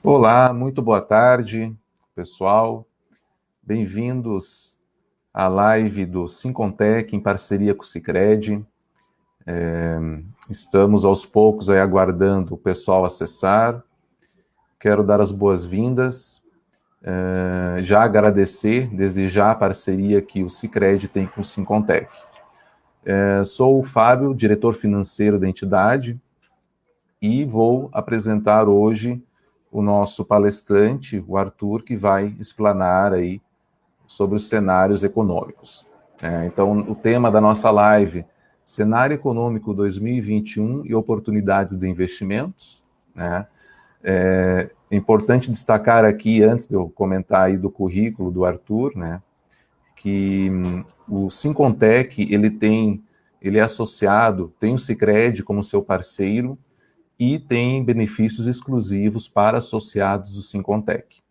Olá, muito boa tarde, pessoal. Bem-vindos à live do Sincontec em parceria com o Sicredi. Estamos aos poucos aí aguardando o pessoal acessar. Quero dar as boas-vindas, já agradecer desde já a parceria que o Sicredi tem com o Sincontec. Sou o Fábio, diretor financeiro da entidade, e vou apresentar hoje o nosso palestrante, o Arthur, que vai explanar aí sobre os cenários econômicos. Então, o tema da nossa live, Cenário Econômico 2021 e Oportunidades de Investimentos. É importante destacar aqui, antes de eu comentar aí do currículo do Arthur, que o Sincontec, ele é associado, tem o Sicredi como seu parceiro, e tem benefícios exclusivos para associados do Sincontec.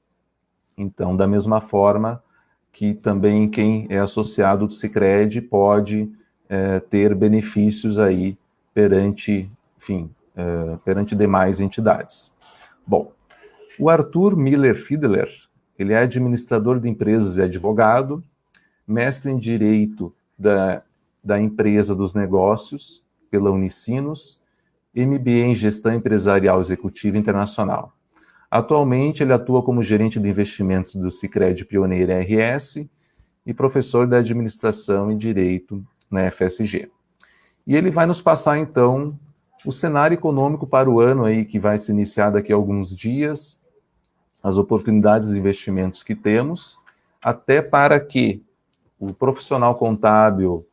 Então, da mesma forma que também quem é associado do Sicredi pode ter benefícios aí perante demais entidades. Bom, o Arthur Miller Fiedler, ele é administrador de empresas e advogado, mestre em Direito da Empresa dos Negócios pela Unicinos, MBA em Gestão Empresarial Executiva Internacional. Atualmente, ele atua como gerente de investimentos do Sicredi Pioneira RS e professor de Administração e Direito na FSG. E ele vai nos passar, então, o cenário econômico para o ano aí que vai se iniciar daqui a alguns dias, as oportunidades de investimentos que temos, até para que o profissional contábil,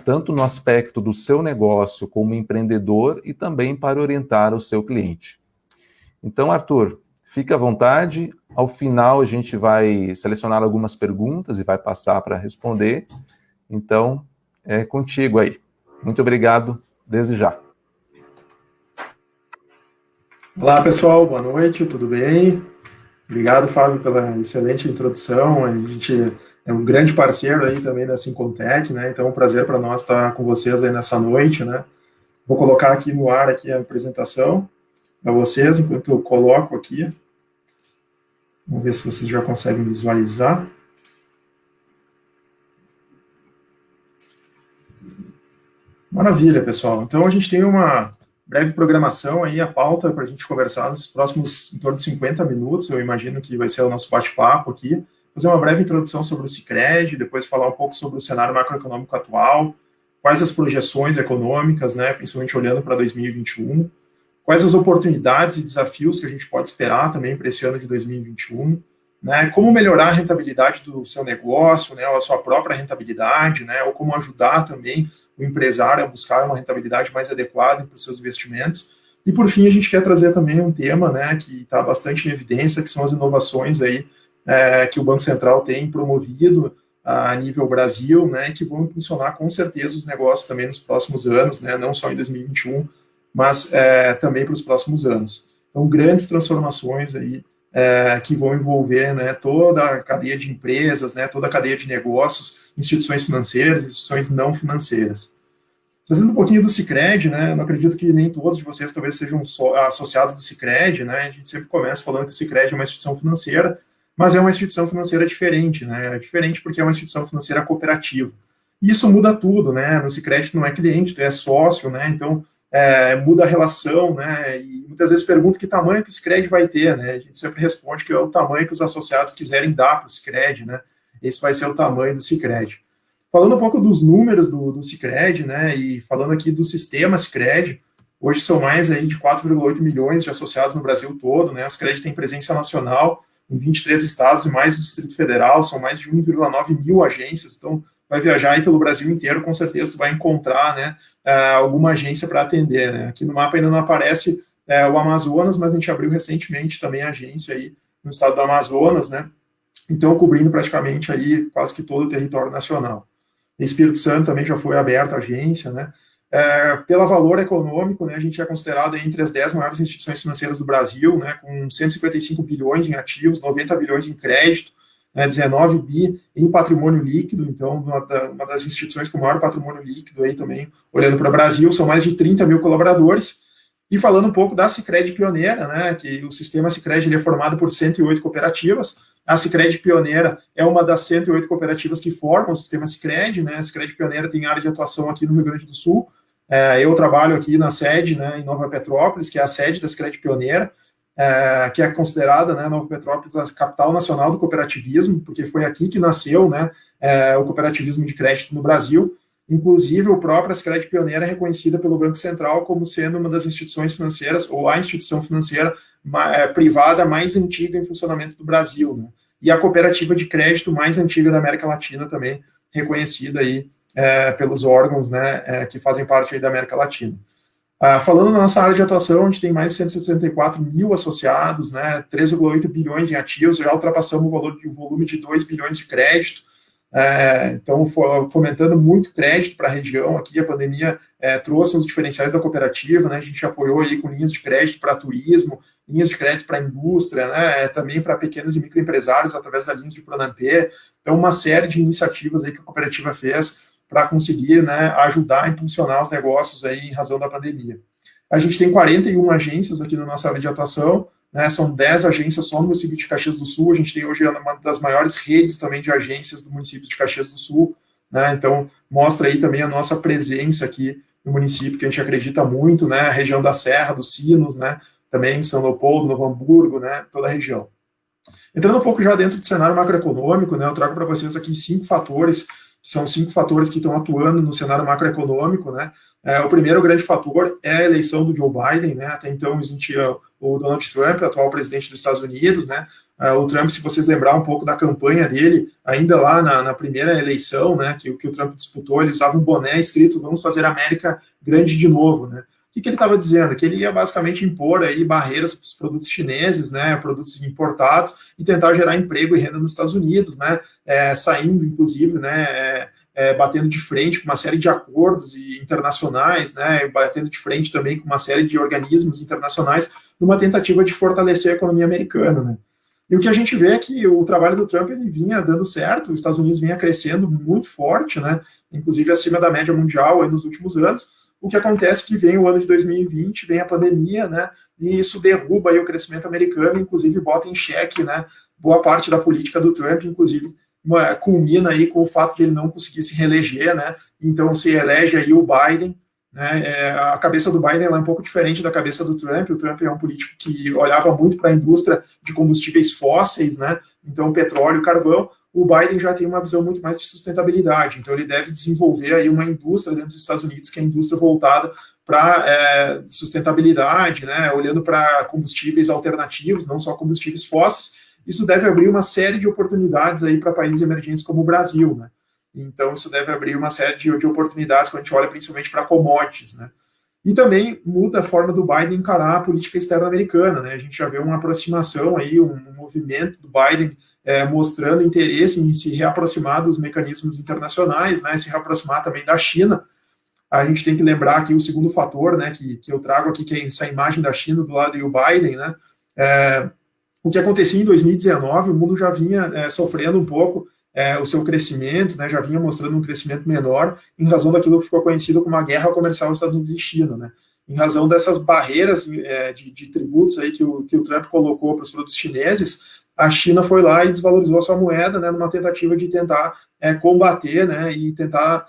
tanto no aspecto do seu negócio como empreendedor e também para orientar o seu cliente. Então, Arthur, fique à vontade. Ao final, a gente vai selecionar algumas perguntas e vai passar para responder. Então, é contigo aí. Muito obrigado desde já. Olá, pessoal. Boa noite. Tudo bem? Obrigado, Fábio, pela excelente introdução. A gente é um grande parceiro aí também da Sincontec, Então é um prazer para nós estar com vocês aí nessa noite, Vou colocar aqui no ar aqui a apresentação para vocês, enquanto eu coloco aqui. Vamos ver se vocês já conseguem visualizar. Maravilha, pessoal. Então a gente tem uma breve programação aí, a pauta para a gente conversar nos próximos, em torno de 50 minutos, eu imagino que vai ser o nosso bate-papo aqui. Fazer uma breve introdução sobre o Sicredi, depois falar um pouco sobre o cenário macroeconômico atual, quais as projeções econômicas, principalmente olhando para 2021, quais as oportunidades e desafios que a gente pode esperar também para esse ano de 2021, como melhorar a rentabilidade do seu negócio, ou a sua própria rentabilidade, ou como ajudar também o empresário a buscar uma rentabilidade mais adequada para os seus investimentos. E, por fim, a gente quer trazer também um tema que está bastante em evidência, que são as inovações aí, que o Banco Central tem promovido a nível Brasil, que vão impulsionar com certeza os negócios também nos próximos anos, não só em 2021, mas também para os próximos anos. Então, grandes transformações aí que vão envolver toda a cadeia de empresas, toda a cadeia de negócios, instituições financeiras, instituições não financeiras. Trazendo um pouquinho do Sicredi, eu não acredito que nem todos de vocês talvez sejam associados do Sicredi, a gente sempre começa falando que o Sicredi é uma instituição financeira, mas é uma instituição financeira diferente, É diferente porque é uma instituição financeira cooperativa. E isso muda tudo, No Sicredi tu não é cliente, tu é sócio, Então, muda a relação, E muitas vezes pergunta que tamanho que o Sicredi vai ter, A gente sempre responde que é o tamanho que os associados quiserem dar para o Sicredi, Esse vai ser o tamanho do Sicredi. Falando um pouco dos números do Sicredi, E falando aqui do sistema Sicredi, hoje são mais aí de 4,8 milhões de associados no Brasil todo, O Sicredi tem presença nacional em 23 estados e mais do Distrito Federal, são mais de 1,9 mil agências, então vai viajar aí pelo Brasil inteiro, com certeza tu vai encontrar, alguma agência para atender, Aqui no mapa ainda não aparece o Amazonas, mas a gente abriu recentemente também a agência aí no estado do Amazonas, Então cobrindo praticamente aí quase que todo o território nacional. Em Espírito Santo também já foi aberta a agência, pelo valor econômico, a gente é considerado entre as 10 maiores instituições financeiras do Brasil, com 155 bilhões em ativos, 90 bilhões em crédito, 19 bi em patrimônio líquido, então uma das instituições com maior patrimônio líquido aí também, olhando para o Brasil, são mais de 30 mil colaboradores, E falando um pouco da Sicredi Pioneira, né, que o sistema Sicredi ele é formado por 108 cooperativas. A Sicredi Pioneira é uma das 108 cooperativas que formam o sistema Sicredi, né? A Sicredi Pioneira tem área de atuação aqui no Rio Grande do Sul. Eu trabalho aqui na sede, né, em Nova Petrópolis, que é a sede da Sicredi Pioneira, que é considerada, né, Nova Petrópolis, a capital nacional do cooperativismo, porque foi aqui que nasceu, né, o cooperativismo de crédito no Brasil. Inclusive, o próprio Sicredi Pioneira é reconhecida pelo Banco Central como sendo uma das instituições financeiras, ou a instituição financeira privada mais antiga em funcionamento do Brasil, né? E a cooperativa de crédito mais antiga da América Latina também, reconhecida aí pelos órgãos, né, que fazem parte aí da América Latina. Falando na nossa área de atuação, a gente tem mais de 164 mil associados, né, 3,8 bilhões em ativos, já ultrapassamos o volume de 2 bilhões de crédito. Então, fomentando muito crédito para a região aqui, a pandemia trouxe os diferenciais da cooperativa, né, a gente apoiou aí com linhas de crédito para turismo, linhas de crédito para indústria, né, também para pequenos e microempresários através da linha de Pronampe. Então, uma série de iniciativas aí que a cooperativa fez para conseguir, né, ajudar a impulsionar os negócios aí em razão da pandemia. A gente tem 41 agências aqui na nossa área de atuação, né, são 10 agências só no município de Caxias do Sul. A gente tem hoje uma das maiores redes também de agências do município de Caxias do Sul, né, então mostra aí também a nossa presença aqui no município, que a gente acredita muito, né, a região da Serra, dos Sinos, né, também São Leopoldo, Novo Hamburgo, né, toda a região. Entrando um pouco já dentro do cenário macroeconômico, né, eu trago para vocês aqui 5 fatores, que são 5 fatores que estão atuando no cenário macroeconômico, né. O primeiro grande fator é a eleição do Joe Biden, né, até então existia o Donald Trump, atual presidente dos Estados Unidos, né, o Trump, se vocês lembrar um pouco da campanha dele, ainda lá na primeira eleição, né, que o Trump disputou, ele usava um boné escrito, vamos fazer a América grande de novo, né. O que ele estava dizendo? Que ele ia basicamente impor aí barreiras para os produtos chineses, né, produtos importados, e tentar gerar emprego e renda nos Estados Unidos, né, saindo, inclusive, né, batendo de frente com uma série de acordos internacionais, né, batendo de frente também com uma série de organismos internacionais, numa tentativa de fortalecer a economia americana, né. E o que a gente vê é que o trabalho do Trump ele vinha dando certo, os Estados Unidos vinha crescendo muito forte, né, inclusive acima da média mundial aí nos últimos anos. O que acontece é que vem o ano de 2020, vem a pandemia, né, e isso derruba aí o crescimento americano, inclusive bota em xeque, né, boa parte da política do Trump, inclusive culmina aí com o fato de ele não conseguir se reeleger, né, então se elege aí o Biden, né, a cabeça do Biden é um pouco diferente da cabeça do Trump. O Trump é um político que olhava muito para a indústria de combustíveis fósseis, né, então petróleo, carvão. O Biden já tem uma visão muito mais de sustentabilidade, então ele deve desenvolver aí uma indústria dentro dos Estados Unidos, que é a indústria voltada para sustentabilidade, né, olhando para combustíveis alternativos, não só combustíveis fósseis. Isso deve abrir uma série de oportunidades aí para países emergentes como o Brasil, né. Então, isso deve abrir uma série de oportunidades quando a gente olha principalmente para commodities, né? E também muda a forma do Biden encarar a política externa americana, né? A gente já vê uma aproximação aí, um movimento do Biden mostrando interesse em se reaproximar dos mecanismos internacionais, né? Se reaproximar também da China. A gente tem que lembrar aqui o segundo fator, né? Que eu trago aqui, que é essa imagem da China do lado do Biden, né? O que acontecia em 2019, o mundo já vinha sofrendo um pouco o seu crescimento, né, já vinha mostrando um crescimento menor em razão daquilo que ficou conhecido como a guerra comercial dos Estados Unidos e China, né, em razão dessas barreiras de tributos aí que o Trump colocou para os produtos chineses. A China foi lá e desvalorizou a sua moeda, né, numa tentativa de tentar combater, né, e tentar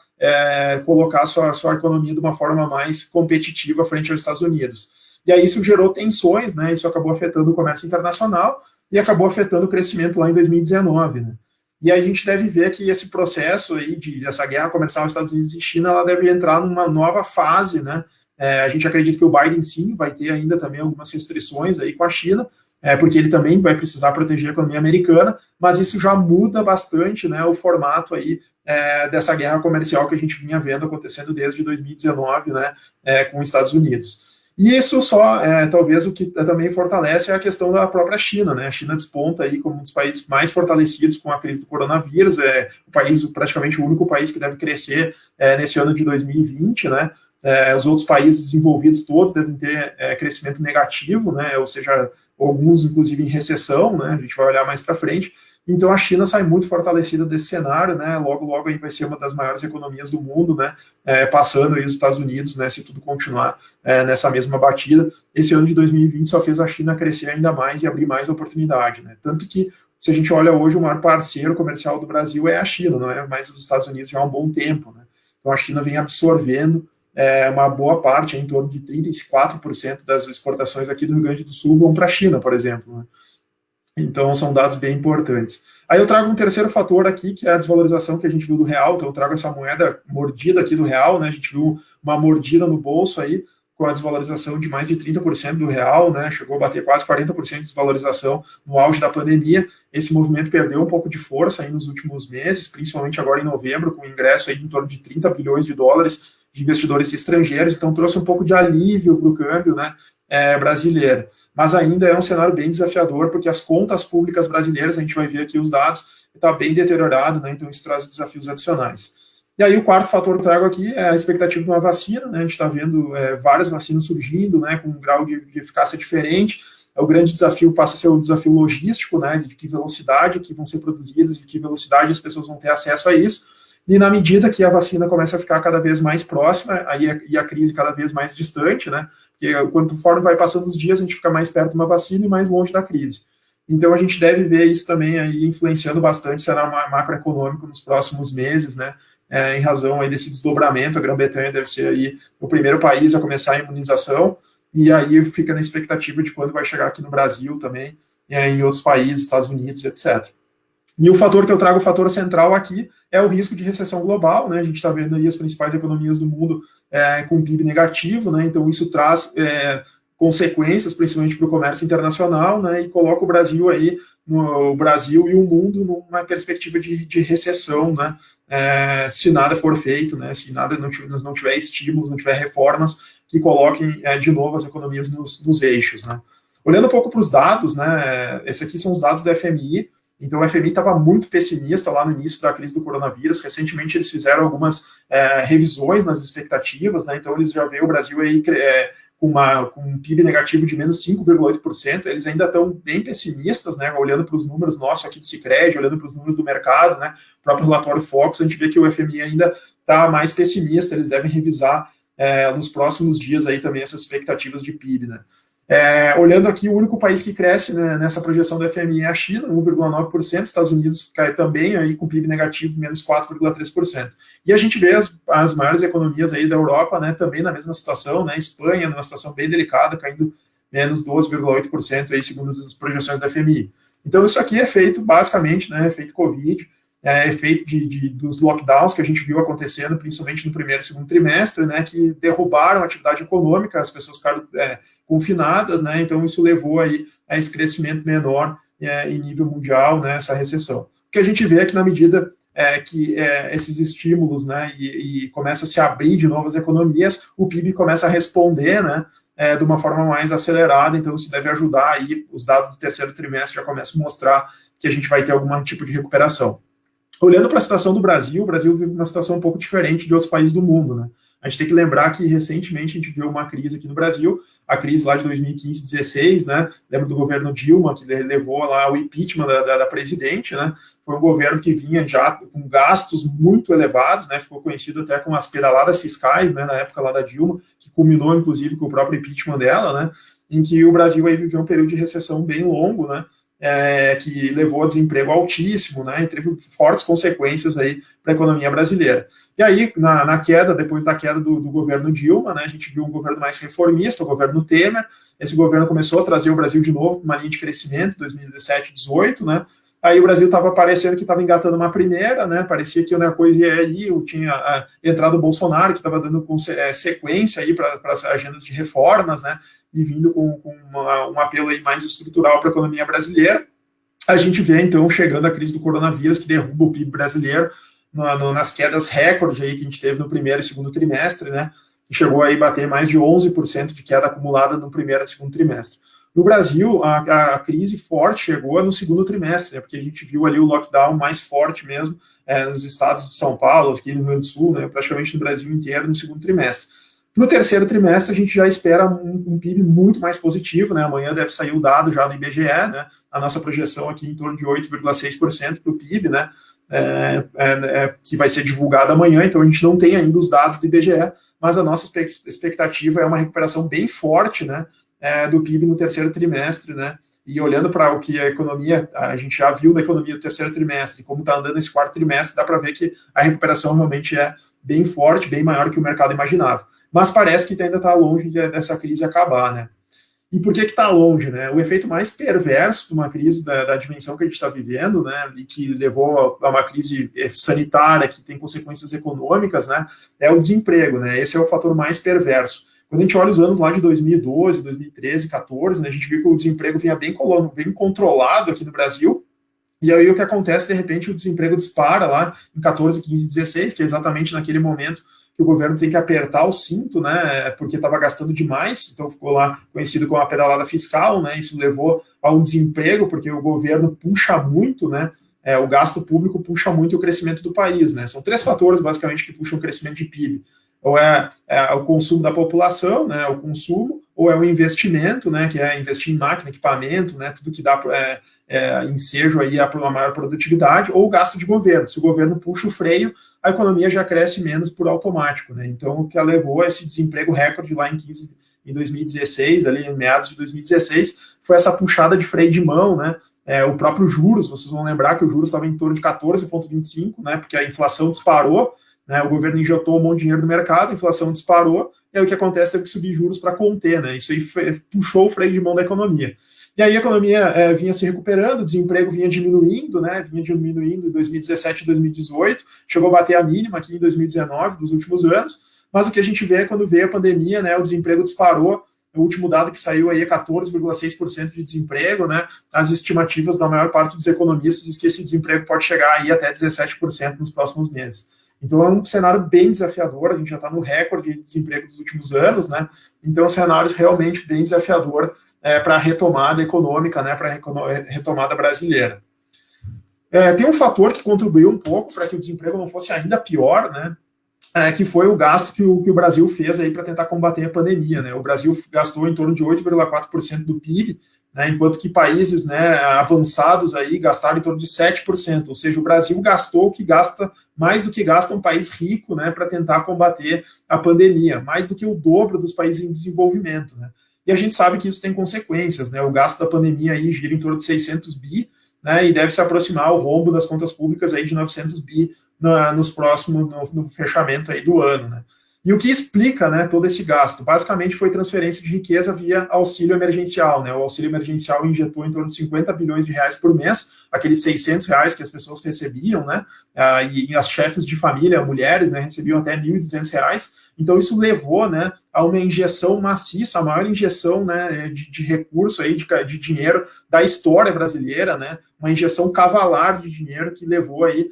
colocar a sua economia de uma forma mais competitiva frente aos Estados Unidos. E aí isso gerou tensões, né, isso acabou afetando o comércio internacional e acabou afetando o crescimento lá em 2019, né. E a gente deve ver que esse processo aí dessa guerra comercial entre Estados Unidos e China, ela deve entrar numa nova fase, né? A gente acredita que o Biden, sim, vai ter ainda também algumas restrições aí com a China, porque ele também vai precisar proteger a economia americana, mas isso já muda bastante, né, o formato aí dessa guerra comercial que a gente vinha vendo acontecendo desde 2019, né, com os Estados Unidos. E isso só, talvez, o que também fortalece é a questão da própria China, né? A China desponta aí como um dos países mais fortalecidos com a crise do coronavírus, o país, praticamente o único país que deve crescer nesse ano de 2020, né? Os outros países desenvolvidos todos devem ter crescimento negativo, né? Ou seja, alguns, inclusive, em recessão, né? A gente vai olhar mais para frente. Então a China sai muito fortalecida desse cenário, né? Logo, logo aí vai ser uma das maiores economias do mundo, né? Passando aí os Estados Unidos, né? Se tudo continuar nessa mesma batida. Esse ano de 2020 só fez a China crescer ainda mais e abrir mais oportunidade, né? Tanto que, se a gente olha hoje, o maior parceiro comercial do Brasil é a China, não é mais os Estados Unidos já há um bom tempo, né? Então a China vem absorvendo uma boa parte, em torno de 34% das exportações aqui do Rio Grande do Sul vão para a China, por exemplo, né? Então, são dados bem importantes. Aí eu trago um terceiro fator aqui, que é a desvalorização que a gente viu do real. Então, eu trago essa moeda mordida aqui do real, né? A gente viu uma mordida no bolso aí, com a desvalorização de mais de 30% do real, né? Chegou a bater quase 40% de desvalorização no auge da pandemia. Esse movimento perdeu um pouco de força aí nos últimos meses, principalmente agora em novembro, com o ingresso aí em torno de 30 bilhões de dólares de investidores estrangeiros. Então, trouxe um pouco de alívio para o câmbio, né, brasileiro. Mas ainda é um cenário bem desafiador, porque as contas públicas brasileiras, a gente vai ver aqui os dados, está bem deteriorado, né? Então isso traz desafios adicionais. E aí o quarto fator que eu trago aqui é a expectativa de uma vacina, né? A gente está vendo várias vacinas surgindo, né, com um grau de eficácia diferente. O grande desafio passa a ser o desafio logístico, né, de que velocidade que vão ser produzidas, de que velocidade as pessoas vão ter acesso a isso. E na medida que a vacina começa a ficar cada vez mais próxima, e a crise cada vez mais distante, né? Porque conforme vai passando os dias, a gente fica mais perto de uma vacina e mais longe da crise. Então, a gente deve ver isso também aí influenciando bastante o cenário macroeconômico nos próximos meses, né? Em razão aí desse desdobramento, a Grã-Bretanha deve ser aí o primeiro país a começar a imunização, e aí fica na expectativa de quando vai chegar aqui no Brasil também, em outros países, Estados Unidos, etc. E o fator que eu trago, o fator central aqui, é o risco de recessão global, né? A gente está vendo aí as principais economias do mundo com PIB negativo, né? Então isso traz consequências, principalmente para o comércio internacional, né? E coloca o Brasil aí, o Brasil e o mundo numa perspectiva de recessão, né? Se nada for feito, né? Se nada não tiver estímulos, não tiver reformas que coloquem de novo as economias nos eixos, né? Olhando um pouco para os dados, né? Esses aqui são os dados do FMI. Então, o FMI estava muito pessimista lá no início da crise do coronavírus. Recentemente, eles fizeram algumas revisões nas expectativas, né? Então, eles já veem o Brasil aí com um PIB negativo de menos 5,8%. Eles ainda estão bem pessimistas, né? Olhando para os números nossos aqui do Sicredi, olhando para os números do mercado, né? O próprio relatório Fox, a gente vê que o FMI ainda está mais pessimista. Eles devem revisar nos próximos dias aí também essas expectativas de PIB, né? Olhando aqui, o único país que cresce, né, nessa projeção do FMI é a China, 1,9%, Estados Unidos cai também aí com PIB negativo, menos 4,3%. E a gente vê as maiores economias aí da Europa, né, também na mesma situação, né, Espanha numa situação bem delicada, caindo menos 12,8% aí, segundo as projeções da FMI. Então isso aqui é feito basicamente, né, efeito Covid, efeito dos lockdowns que a gente viu acontecendo, principalmente no primeiro e segundo trimestre, né, que derrubaram a atividade econômica, as pessoas ficaram confinadas, né, então isso levou aí a esse crescimento menor em nível mundial, né, essa recessão. O que a gente vê é que na medida que esses estímulos, né, e começa a se abrir de novo as economias, o PIB começa a responder, né, de uma forma mais acelerada, então isso deve ajudar aí, os dados do terceiro trimestre já começam a mostrar que a gente vai ter algum tipo de recuperação. Olhando para a situação do Brasil, o Brasil vive uma situação um pouco diferente de outros países do mundo, né? A gente tem que lembrar que recentemente a gente viu uma crise aqui no Brasil, a crise lá de 2015, 16, né? Lembra do governo Dilma, que levou lá o impeachment da presidente, né? Foi um governo que vinha já com gastos muito elevados, né? Ficou conhecido até com as pedaladas fiscais, né? Na época lá da Dilma, que culminou inclusive com o próprio impeachment dela, né? Em que o Brasil aí viveu um período de recessão bem longo, né? Que levou a desemprego altíssimo, né, e teve fortes consequências aí para a economia brasileira. E aí, na queda, depois da queda do governo Dilma, né, a gente viu um governo mais reformista, o governo Temer. Esse governo começou a trazer o Brasil de novo para uma linha de crescimento, 2017, 2018, né, aí o Brasil estava parecendo que estava engatando uma primeira, né, parecia que a coisa ia aí, tinha entrado o Bolsonaro, que estava dando sequência aí para as agendas de reformas, né, e vindo com um apelo aí mais estrutural para a economia brasileira. A gente vê, então, chegando a crise do coronavírus, que derruba o PIB brasileiro nas quedas recorde aí que a gente teve no primeiro e segundo trimestre, né, que chegou aí a bater mais de 11% de queda acumulada no primeiro e segundo trimestre. No Brasil, a crise forte chegou no segundo trimestre, né, porque a gente viu ali o lockdown mais forte mesmo nos estados de São Paulo, aqui no Rio Grande do Sul, né, praticamente no Brasil inteiro no segundo trimestre. Para o terceiro trimestre, a gente já espera um PIB muito mais positivo, né? Amanhã deve sair o dado já do IBGE, né? A nossa projeção aqui em torno de 8,6% para o PIB, né? Que vai ser divulgado amanhã, então a gente não tem ainda os dados do IBGE, mas a nossa expectativa é uma recuperação bem forte, né? Do PIB no terceiro trimestre, né? E olhando para o que a economia, a gente já viu na economia do terceiro trimestre, como está andando esse quarto trimestre, dá para ver que a recuperação realmente é bem forte, bem maior que o mercado imaginava. Mas parece que ainda está longe dessa crise acabar, né? E por que está longe, né? O efeito mais perverso de uma crise da dimensão que a gente está vivendo, né, e que levou a uma crise sanitária que tem consequências econômicas, né, é o desemprego, né? Esse é o fator mais perverso. Quando a gente olha os anos lá de 2012, 2013, 2014, né, a gente viu que o desemprego vinha bem controlado aqui no Brasil. E aí o que acontece, de repente, o desemprego dispara lá em 14, 15, 16, que é exatamente naquele momento que o governo tem que apertar o cinto, né, porque estava gastando demais, então ficou lá conhecido como a pedalada fiscal, né, isso levou a um desemprego, porque o governo puxa muito, né, o gasto público puxa muito o crescimento do país, né, são 3 fatores, basicamente, que puxam o crescimento de PIB, ou é o consumo da população, né, o consumo, ou é o investimento, né, que é investir em máquina, equipamento, né, tudo que dá ensejo aí a maior produtividade, ou o gasto de governo. Se o governo puxa o freio, a economia já cresce menos por automático, né? Então, o que levou a esse desemprego recorde lá em 2016, ali em meados de 2016, foi essa puxada de freio de mão, né? O próprio juros, vocês vão lembrar que o juros estava em torno de 14,25, né? Porque a inflação disparou, né? O governo injetou um monte de dinheiro no mercado, a inflação disparou, e aí o que acontece? Teve que subir juros para conter, né? Isso aí puxou o freio de mão da economia. E aí a economia vinha se recuperando, o desemprego vinha diminuindo, né? Vinha diminuindo em 2017 e 2018, chegou a bater a mínima aqui em 2019, dos últimos anos, mas o que a gente vê é quando veio a pandemia, né? O desemprego disparou, o último dado que saiu aí é 14,6% de desemprego, né? As estimativas da maior parte dos economistas diz que esse desemprego pode chegar aí até 17% nos próximos meses. Então é um cenário bem desafiador, a gente já está no recorde de desemprego dos últimos anos, né? Então é um cenário realmente bem desafiador para a retomada econômica, né, para a retomada brasileira. Tem um fator que contribuiu um pouco para que o desemprego não fosse ainda pior, né, que foi o gasto que o Brasil fez aí para tentar combater a pandemia, né? O Brasil gastou em torno de 8,4% do PIB, né, enquanto que países, né, avançados aí gastaram em torno de 7%, ou seja, o Brasil gastou o que gasta, mais do que gasta um país rico, né, para tentar combater a pandemia, mais do que o dobro dos países em desenvolvimento, né? E a gente sabe que isso tem consequências, né? O gasto da pandemia aí gira em torno de 600 bi, né? E deve se aproximar o rombo das contas públicas aí de 900 bi nos próximos, no fechamento aí do ano, né? E o que explica, né, todo esse gasto? Basicamente foi transferência de riqueza via auxílio emergencial, né? O auxílio emergencial injetou em torno de 50 bilhões de reais por mês, aqueles 600 reais que as pessoas recebiam, né? E as chefes de família, mulheres, né, recebiam até 1.200 reais. Então isso levou, né, a uma injeção maciça, a maior injeção, né, de recurso aí, de dinheiro da história brasileira, né? Uma injeção cavalar de dinheiro que levou aí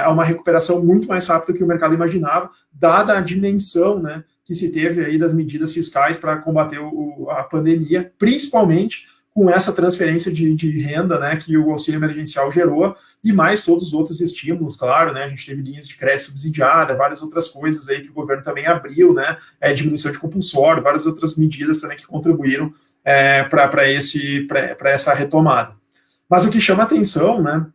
a uma recuperação muito mais rápida que o mercado imaginava, dada a dimensão, né, que se teve aí das medidas fiscais para combater a pandemia, principalmente com essa transferência de renda, né, que o auxílio emergencial gerou, e mais todos os outros estímulos, claro, né, a gente teve linhas de crédito subsidiada, várias outras coisas aí que o governo também abriu, né, diminuição de compulsório, várias outras medidas também que contribuíram para essa retomada. Mas o que chama atenção, né,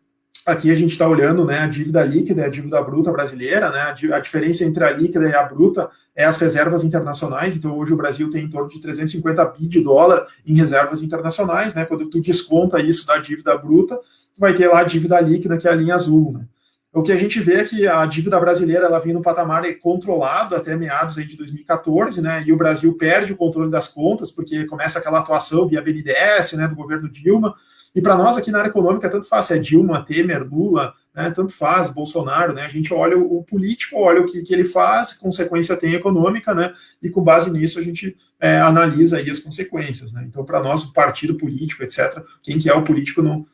aqui a gente está olhando, né, a dívida líquida e a dívida bruta brasileira, né, a diferença entre a líquida e a bruta é as reservas internacionais. Então hoje o Brasil tem em torno de 350 bi de dólar em reservas internacionais, né, quando tu desconta isso da dívida bruta, tu vai ter lá a dívida líquida, que é a linha azul, né. O que a gente vê é que a dívida brasileira ela vem no patamar controlado até meados aí de 2014, né, e o Brasil perde o controle das contas, porque começa aquela atuação via BNDES, né, do governo Dilma. E para nós aqui na área econômica, tanto faz, é Dilma, Temer, Lula, né, tanto faz, Bolsonaro, né, a gente olha o político, olha o que ele faz, consequência tem econômica, né, e com base nisso a gente analisa aí as consequências, né. Então, para nós, o partido político, etc., quem que é o político não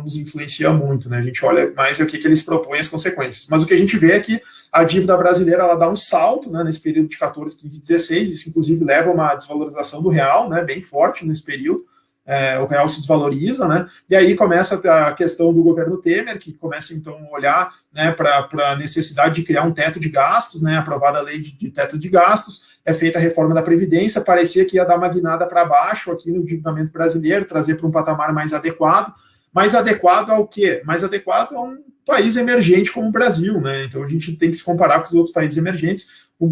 nos influencia muito, né, a gente olha mais o que eles propõem, as consequências. Mas o que a gente vê é que a dívida brasileira, ela dá um salto, né, nesse período de 14, 15, 16, isso inclusive leva a uma desvalorização do real, né, bem forte nesse período. O real se desvaloriza, né? E aí começa a questão do governo Temer, que começa então a olhar, né, para a necessidade de criar um teto de gastos, né? Aprovada a lei de teto de gastos, é feita a reforma da Previdência, parecia que ia dar uma guinada para baixo aqui no endividamento brasileiro, trazer para um patamar mais adequado. Mais adequado ao quê? Mais adequado a um país emergente como o Brasil, né? Então a gente tem que se comparar com os outros países emergentes,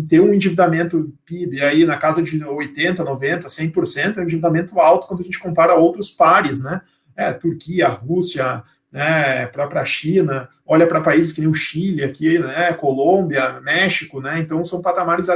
ter um endividamento PIB aí na casa de 80, 90, 100%, é um endividamento alto quando a gente compara a outros pares, né? Turquia, Rússia, né, para a China, olha para países que nem o Chile aqui, né, Colômbia, México, né? Então são patamares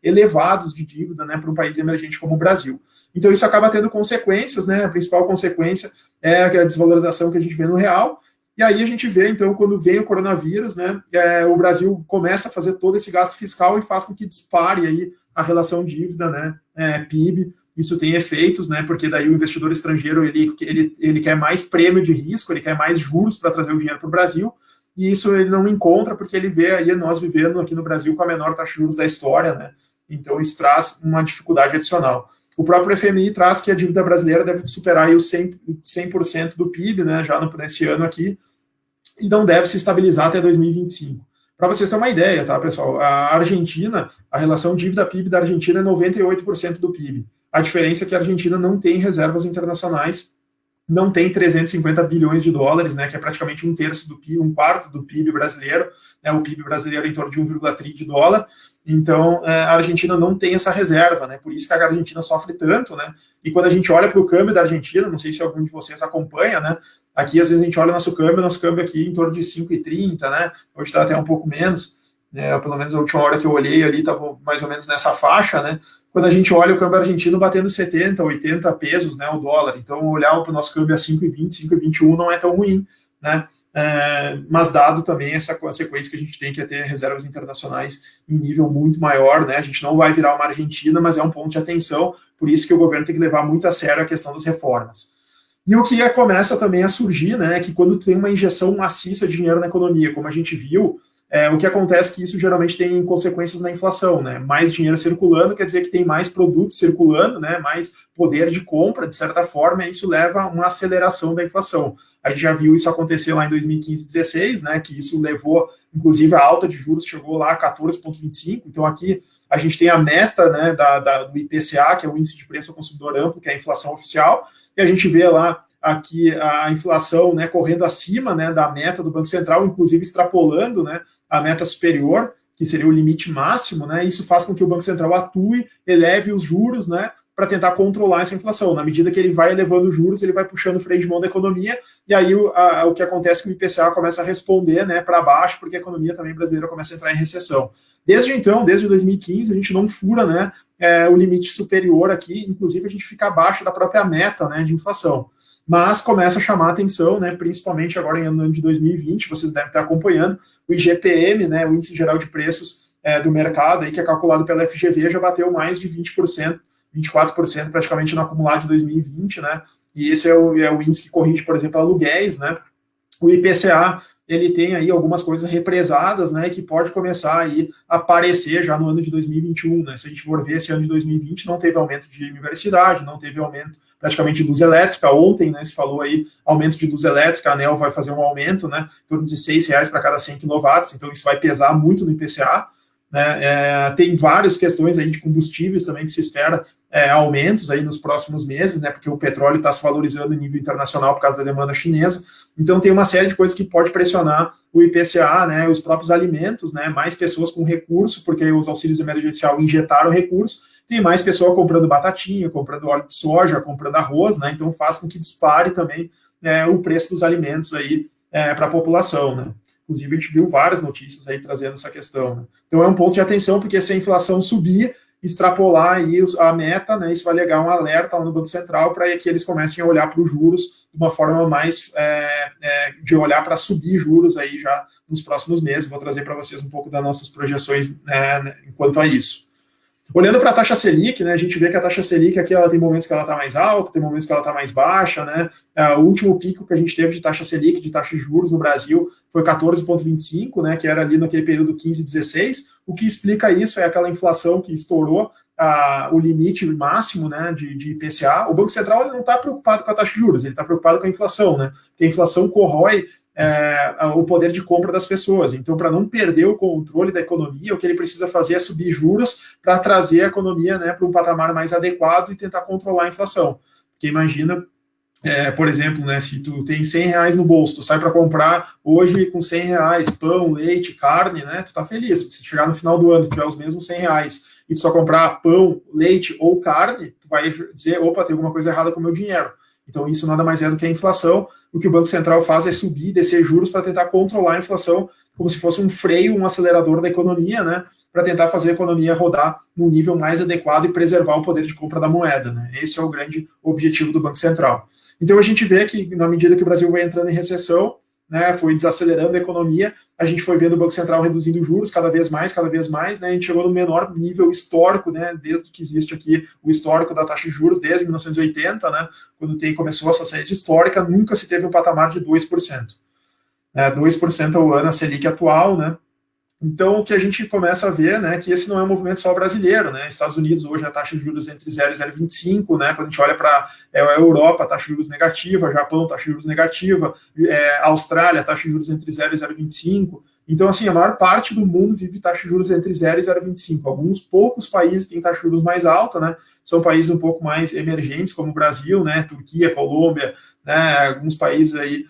elevados de dívida, né, para um país emergente como o Brasil. Então isso acaba tendo consequências, né? A principal consequência é a desvalorização que a gente vê no real. E aí a gente vê, então, quando vem o coronavírus, né, o Brasil começa a fazer todo esse gasto fiscal e faz com que dispare aí a relação dívida, né, PIB. Isso tem efeitos, né, porque daí o investidor estrangeiro ele quer mais prêmio de risco, ele quer mais juros para trazer o dinheiro para o Brasil, e isso ele não encontra porque ele vê aí nós vivendo aqui no Brasil com a menor taxa de juros da história, né, então isso traz uma dificuldade adicional. O próprio FMI traz que a dívida brasileira deve superar aí os 100% do PIB, né, já nesse ano aqui, e não deve se estabilizar até 2025. Para vocês terem uma ideia, tá, pessoal? A Argentina, a relação dívida-PIB da Argentina é 98% do PIB. A diferença é que a Argentina não tem reservas internacionais, não tem 350 bilhões de dólares, né, que é praticamente um terço do PIB, um quarto do PIB brasileiro, né, o PIB brasileiro é em torno de 1,3 de dólar. Então, a Argentina não tem essa reserva, né? Por isso que a Argentina sofre tanto, né? E quando a gente olha para o câmbio da Argentina, não sei se algum de vocês acompanha, né? Aqui, às vezes, a gente olha nosso câmbio aqui em torno de 5,30, né? Hoje está até um pouco menos, né? Pelo menos a última hora que eu olhei ali estava mais ou menos nessa faixa, né? Quando a gente olha o câmbio argentino batendo 70, 80 pesos, né? O dólar. Então, olhar para o nosso câmbio a 5,20, 5,21 não é tão ruim, né? Mas dado também essa consequência que a gente tem que é ter reservas internacionais em nível muito maior, né? A gente não vai virar uma Argentina, mas é um ponto de atenção, por isso que o governo tem que levar muito a sério a questão das reformas. E o que começa também a surgir, né, é que quando tem uma injeção maciça de dinheiro na economia, como a gente viu, o que acontece é que isso geralmente tem consequências na inflação, né? Mais dinheiro circulando quer dizer que tem mais produtos circulando, né? Mais poder de compra, de certa forma, e isso leva a uma aceleração da inflação. A gente já viu isso acontecer lá em 2015 e 2016, né? Que isso levou, inclusive, a alta de juros chegou lá a 14,25. Então, aqui a gente tem a meta, né, do IPCA, que é o Índice de Preço ao Consumidor Amplo, que é a inflação oficial, e a gente vê lá aqui a inflação, né, correndo acima, né, da meta do Banco Central, inclusive extrapolando, né, a meta superior, que seria o limite máximo, né? Isso faz com que o Banco Central atue, eleve os juros, né, para tentar controlar essa inflação. Na medida que ele vai elevando os juros, ele vai puxando o freio de mão da economia, e aí o que acontece é que o IPCA começa a responder, né, para baixo, porque a economia também brasileira começa a entrar em recessão. Desde então, desde 2015, a gente não fura, né, o limite superior aqui, inclusive a gente fica abaixo da própria meta, né, de inflação. Mas começa a chamar a atenção, né, principalmente agora em ano de 2020, vocês devem estar acompanhando, o IGPM, né, o Índice Geral de Preços do mercado, aí, que é calculado pela FGV, já bateu mais de 20%, 24% praticamente no acumulado de 2020, né, e esse é o índice que corrige, por exemplo, aluguéis, né, o IPCA, ele tem aí algumas coisas represadas, né, que pode começar aí a aparecer já no ano de 2021, né, se a gente for ver esse ano de 2020, não teve aumento de universidade, não teve aumento praticamente de luz elétrica. Ontem, né, se falou aí aumento de luz elétrica, a ANEEL vai fazer um aumento, né, em torno de R$6 para cada 100 kW, então isso vai pesar muito no IPCA, né, tem várias questões aí de combustíveis também que se espera aumentos aí nos próximos meses, né, porque o petróleo está se valorizando em nível internacional por causa da demanda chinesa, então tem uma série de coisas que pode pressionar o IPCA, né, os próprios alimentos, né, mais pessoas com recurso, porque os auxílios emergencial injetaram recursos, tem mais pessoa comprando batatinha, comprando óleo de soja, comprando arroz, né? Então faz com que dispare também o preço dos alimentos aí para a população, né? Inclusive a gente viu várias notícias aí trazendo essa questão, né? Então é um ponto de atenção, porque se a inflação subir, extrapolar aí a meta, né? Isso vai ligar um alerta lá no Banco Central para que eles comecem a olhar para os juros de uma forma mais de olhar para subir juros aí já nos próximos meses. Vou trazer para vocês um pouco das nossas projeções quanto a isso. Olhando para a taxa Selic, né, a gente vê que a taxa Selic aqui ela tem momentos que ela está mais alta, tem momentos que ela está mais baixa, né? O último pico que a gente teve de taxa Selic, de taxa de juros no Brasil, foi 14,25, né, que era ali naquele período 15 e 16. O que explica isso é aquela inflação que estourou o limite máximo, né, de IPCA. O Banco Central ele não está preocupado com a taxa de juros, ele está preocupado com a inflação, né? Porque a inflação corrói o poder de compra das pessoas. Então, para não perder o controle da economia, o que ele precisa fazer é subir juros para trazer a economia, né, para um patamar mais adequado e tentar controlar a inflação. Porque imagina, por exemplo, né, se tu tem R$100 no bolso, tu sai para comprar hoje com R$100 pão, leite, carne, né, tu tá feliz. Se chegar no final do ano e tiver os mesmos R$100 e tu só comprar pão, leite ou carne, tu vai dizer, opa, tem alguma coisa errada com o meu dinheiro. Então, isso nada mais é do que a inflação. O que o Banco Central faz é subir e descer juros para tentar controlar a inflação, como se fosse um freio, um acelerador da economia, né? Para tentar fazer a economia rodar num nível mais adequado e preservar o poder de compra da moeda, né? Esse é o grande objetivo do Banco Central. Então, a gente vê que, na medida que o Brasil vai entrando em recessão, né, foi desacelerando a economia, a gente foi vendo o Banco Central reduzindo juros cada vez mais, né, a gente chegou no menor nível histórico, né, desde que existe aqui o histórico da taxa de juros, desde 1980, né, quando começou essa série histórica, nunca se teve um patamar de 2%. 2% ao ano a Selic atual, né. Então, o que a gente começa a ver, né, que esse não é um movimento só brasileiro, né, Estados Unidos hoje a taxa de juros entre 0 e 0,25, né, quando a gente olha para a Europa, a taxa de juros negativa, Japão, taxa de juros negativa, Austrália, taxa de juros entre 0 e 0,25, então, assim, a maior parte do mundo vive taxa de juros entre 0 e 0,25, alguns poucos países têm taxa de juros mais alta, né, são países um pouco mais emergentes, como o Brasil, né, Turquia, Colômbia, né, alguns países aí,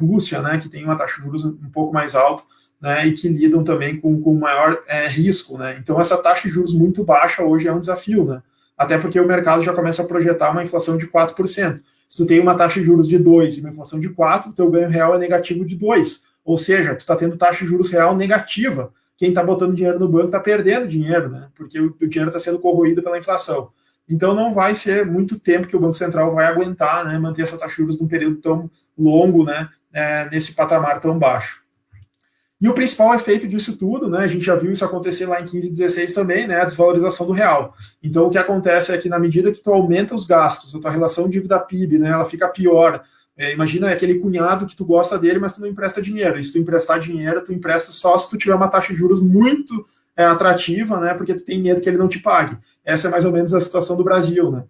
Rússia, né, que tem uma taxa de juros um pouco mais alta, né, e que lidam também com maior risco, né? Então, essa taxa de juros muito baixa hoje é um desafio, né? Até porque o mercado já começa a projetar uma inflação de 4%. Se tu tem uma taxa de juros de 2 e uma inflação de 4, teu ganho real é negativo de 2. Ou seja, tu está tendo taxa de juros real negativa. Quem está botando dinheiro no banco está perdendo dinheiro, né? Porque o dinheiro está sendo corroído pela inflação. Então, não vai ser muito tempo que o Banco Central vai aguentar, né, manter essa taxa de juros num período tão longo, né, nesse patamar tão baixo. E o principal efeito disso tudo, né, a gente já viu isso acontecer lá em 15 e 16 também, né, a desvalorização do real. Então, o que acontece é que na medida que tu aumenta os gastos, a tua relação dívida-PIB, né, ela fica pior. Imagina aquele cunhado que tu gosta dele, mas tu não empresta dinheiro. E se tu emprestar dinheiro, tu empresta só se tu tiver uma taxa de juros muito atrativa, né, porque tu tem medo que ele não te pague. Essa é mais ou menos a situação do Brasil, né.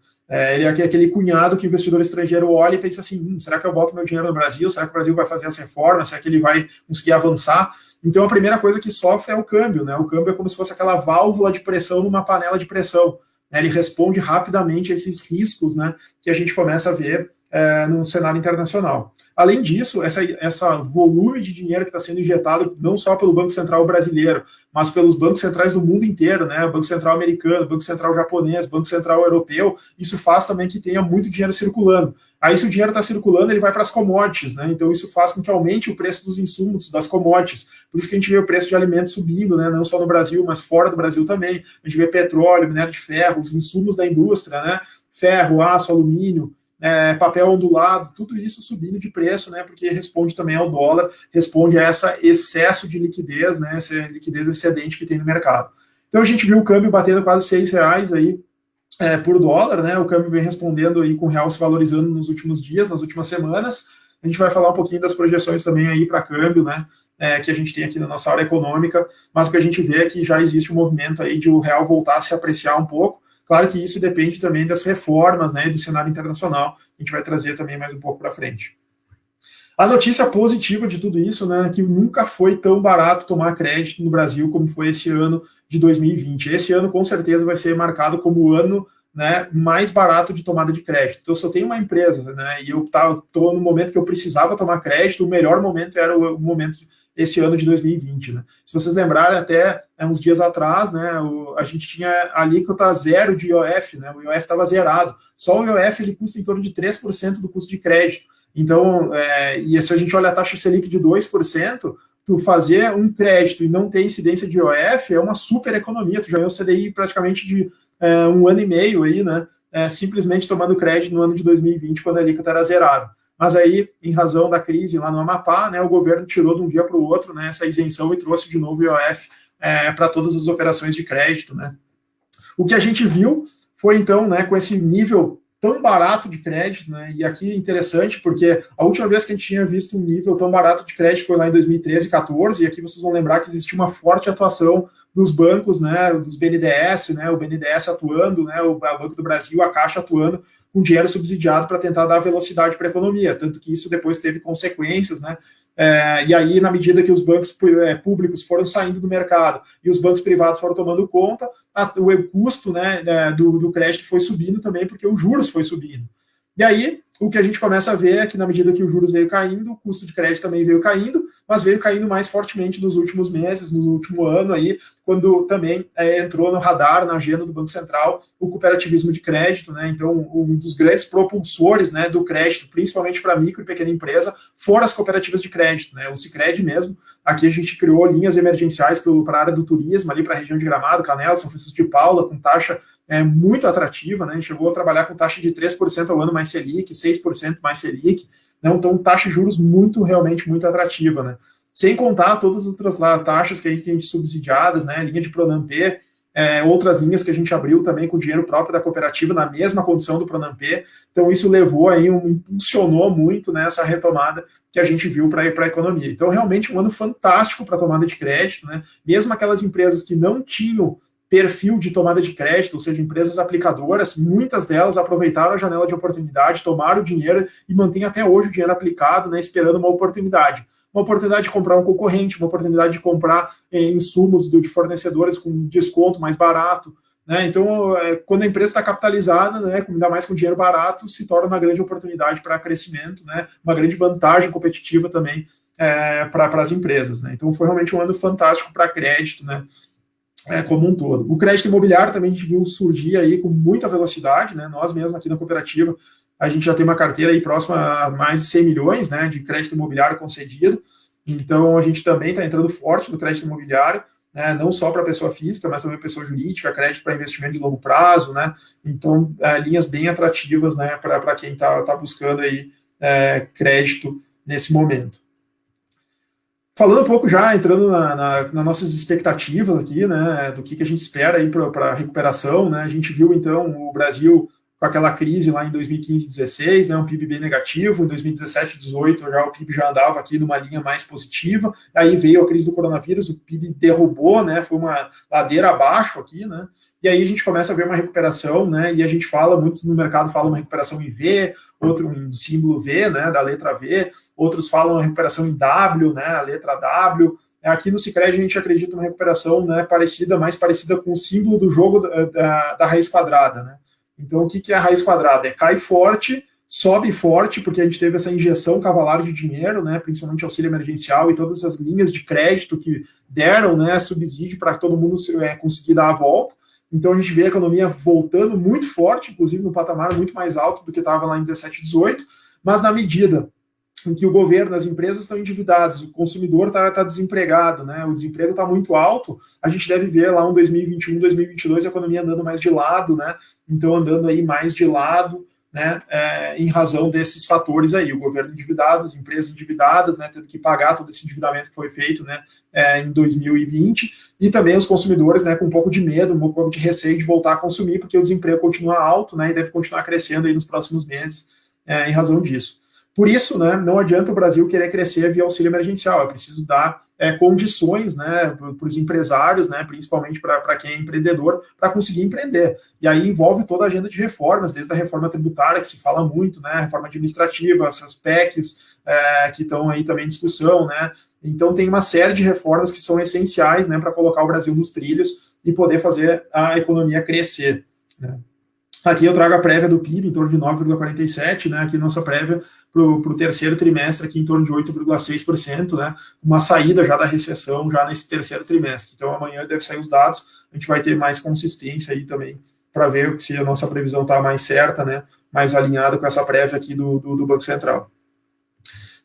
Ele é aquele cunhado que o investidor estrangeiro olha e pensa assim, será que eu boto meu dinheiro no Brasil? Será que o Brasil vai fazer essa reforma? Será que ele vai conseguir avançar? Então, a primeira coisa que sofre é o câmbio, né? O câmbio é como se fosse aquela válvula de pressão numa panela de pressão, né? Ele responde rapidamente a esses riscos, né, que a gente começa a ver no cenário internacional. Além disso, essa volume de dinheiro que está sendo injetado não só pelo Banco Central brasileiro, mas pelos bancos centrais do mundo inteiro, né? O Banco Central americano, Banco Central japonês, Banco Central europeu, isso faz também que tenha muito dinheiro circulando. Aí, se o dinheiro está circulando, ele vai para as commodities, né? Então, isso faz com que aumente o preço dos insumos, das commodities. Por isso que a gente vê o preço de alimentos subindo, né? Não só no Brasil, mas fora do Brasil também. A gente vê petróleo, minério de ferro, os insumos da indústria, né? Ferro, aço, alumínio, papel ondulado, tudo isso subindo de preço, né? Porque responde também ao dólar, responde a esse excesso de liquidez, né? Essa liquidez excedente que tem no mercado. Então, a gente viu o câmbio batendo quase R$6 aí, por dólar, né? O câmbio vem respondendo aí com o real se valorizando nos últimos dias, nas últimas semanas. A gente vai falar um pouquinho das projeções também aí para câmbio, né? Que a gente tem aqui na nossa área econômica, mas o que a gente vê é que já existe um movimento aí de o real voltar a se apreciar um pouco. Claro que isso depende também das reformas, né, e do cenário internacional. A gente vai trazer também mais um pouco para frente. A notícia positiva de tudo isso, né, é que nunca foi tão barato tomar crédito no Brasil como foi esse ano de 2020. Esse ano, com certeza, vai ser marcado como o ano, né, mais barato de tomada de crédito. Então, se eu tenho uma empresa, né, e eu estou no momento que eu precisava tomar crédito, o melhor momento era o momento esse ano de 2020, né? Se vocês lembrarem, até uns dias atrás, né, a gente tinha alíquota zero de IOF, né? O IOF estava zerado. Só o IOF ele custa em torno de 3% do custo de crédito. Então, e se a gente olha a taxa Selic de 2%, tu fazer um crédito e não ter incidência de IOF é uma super economia. Tu já ganhou CDI praticamente de 1 ano e meio aí, né? Simplesmente tomando crédito no ano de 2020, quando a alíquota era zerada. Mas aí, em razão da crise lá no Amapá, né, o governo tirou de um dia para o outro, né, essa isenção e trouxe de novo o IOF para todas as operações de crédito, né. O que a gente viu foi, então, né, com esse nível tão barato de crédito, né, e aqui é interessante, porque a última vez que a gente tinha visto um nível tão barato de crédito foi lá em 2013 e 2014, e aqui vocês vão lembrar que existia uma forte atuação dos bancos, né, dos BNDES, né, o BNDES atuando, né, o Banco do Brasil, a Caixa atuando com dinheiro subsidiado para tentar dar velocidade para a economia, tanto que isso depois teve consequências, né? E aí, na medida que os bancos públicos foram saindo do mercado e os bancos privados foram tomando conta, o custo, né, do crédito foi subindo também, porque os juros foi subindo. E aí, o que a gente começa a ver é que, na medida que os juros veio caindo, o custo de crédito também veio caindo, mas veio caindo mais fortemente nos últimos meses, no último ano aí, quando também entrou no radar, na agenda do Banco Central, o cooperativismo de crédito, né? Então, um dos grandes propulsores, né, do crédito, principalmente para micro e pequena empresa, foram as cooperativas de crédito, né? O Sicredi mesmo, aqui a gente criou linhas emergenciais para a área do turismo, ali para a região de Gramado, Canela, São Francisco de Paula, com taxa muito atrativa, né? A gente chegou a trabalhar com taxa de 3% ao ano mais Selic, 6% mais Selic, né? Então taxa de juros realmente muito atrativa, né? Sem contar todas as outras taxas que a gente subsidiadas, né? Linha de Pronamp, outras linhas que a gente abriu também com dinheiro próprio da cooperativa na mesma condição do Pronamp. Então isso levou aí, impulsionou muito, né, essa retomada que a gente viu para a economia. Então realmente um ano fantástico para a tomada de crédito, né? Mesmo aquelas empresas que não tinham perfil de tomada de crédito, ou seja, empresas aplicadoras, muitas delas aproveitaram a janela de oportunidade, tomaram o dinheiro e mantêm até hoje o dinheiro aplicado, né, esperando uma oportunidade. Uma oportunidade de comprar um concorrente, uma oportunidade de comprar insumos de fornecedores com desconto mais barato, né? Então, quando a empresa está capitalizada, né, ainda mais com dinheiro barato, se torna uma grande oportunidade para crescimento, né, uma grande vantagem competitiva também para as empresas, né? Então, foi realmente um ano fantástico para crédito, né, como um todo. O crédito imobiliário também a gente viu surgir aí com muita velocidade, né? Nós mesmos aqui na cooperativa, a gente já tem uma carteira aí próxima a mais de 100 milhões, né, de crédito imobiliário concedido. Então, a gente também está entrando forte no crédito imobiliário, né, não só para pessoa física, mas também pessoa jurídica, crédito para investimento de longo prazo, né? Então, linhas bem atrativas, né, para quem está buscando aí crédito nesse momento. Falando um pouco já, entrando nas nossas expectativas aqui, né, do que a gente espera aí para a recuperação, né, a gente viu, então, o Brasil com aquela crise lá em 2015 e 2016, né, um PIB bem negativo, em 2017 e 2018 já o PIB já andava aqui numa linha mais positiva, aí veio a crise do coronavírus, o PIB derrubou, né, foi uma ladeira abaixo aqui, né, e aí a gente começa a ver uma recuperação, né, e a gente fala, muitos no mercado falam uma recuperação em V, outro em símbolo V, né, da letra V, outros falam uma recuperação em W, né, a letra W. Aqui no Sicredi a gente acredita uma recuperação, né, mais parecida com o símbolo do jogo da raiz quadrada, né. Então o que é a raiz quadrada? Cai forte, sobe forte, porque a gente teve essa injeção cavalar de dinheiro, né, principalmente auxílio emergencial e todas as linhas de crédito que deram, né, subsídio para todo mundo conseguir dar a volta. Então a gente vê a economia voltando muito forte, inclusive no patamar muito mais alto do que estava lá em 17 e 18, mas na medida em que o governo, as empresas estão endividadas, o consumidor está desempregado, né? O desemprego está muito alto, a gente deve ver lá um 2021, 2022 a economia andando mais de lado, né? Então andando aí mais de lado, né? Em razão desses fatores aí, o governo endividado, as empresas endividadas, né? Tendo que pagar todo esse endividamento que foi feito, né? Em 2020 e também os consumidores, né? Com um pouco de medo, um pouco de receio de voltar a consumir, porque o desemprego continua alto, né? E deve continuar crescendo aí nos próximos meses em razão disso. Por isso, né, não adianta o Brasil querer crescer via auxílio emergencial, é preciso dar condições, né, para os empresários, né, principalmente para quem é empreendedor, para conseguir empreender. E aí envolve toda a agenda de reformas, desde a reforma tributária, que se fala muito, né, reforma administrativa, essas PECs que estão aí também em discussão, né. Então tem uma série de reformas que são essenciais, né, para colocar o Brasil nos trilhos e poder fazer a economia crescer, né. Aqui eu trago a prévia do PIB, em torno de 9,47%, né, aqui nossa prévia para o terceiro trimestre, aqui em torno de 8,6%, né, uma saída já da recessão, já nesse terceiro trimestre. Então amanhã deve sair os dados, a gente vai ter mais consistência aí também, para ver se a nossa previsão está mais certa, né, mais alinhada com essa prévia aqui do Banco Central.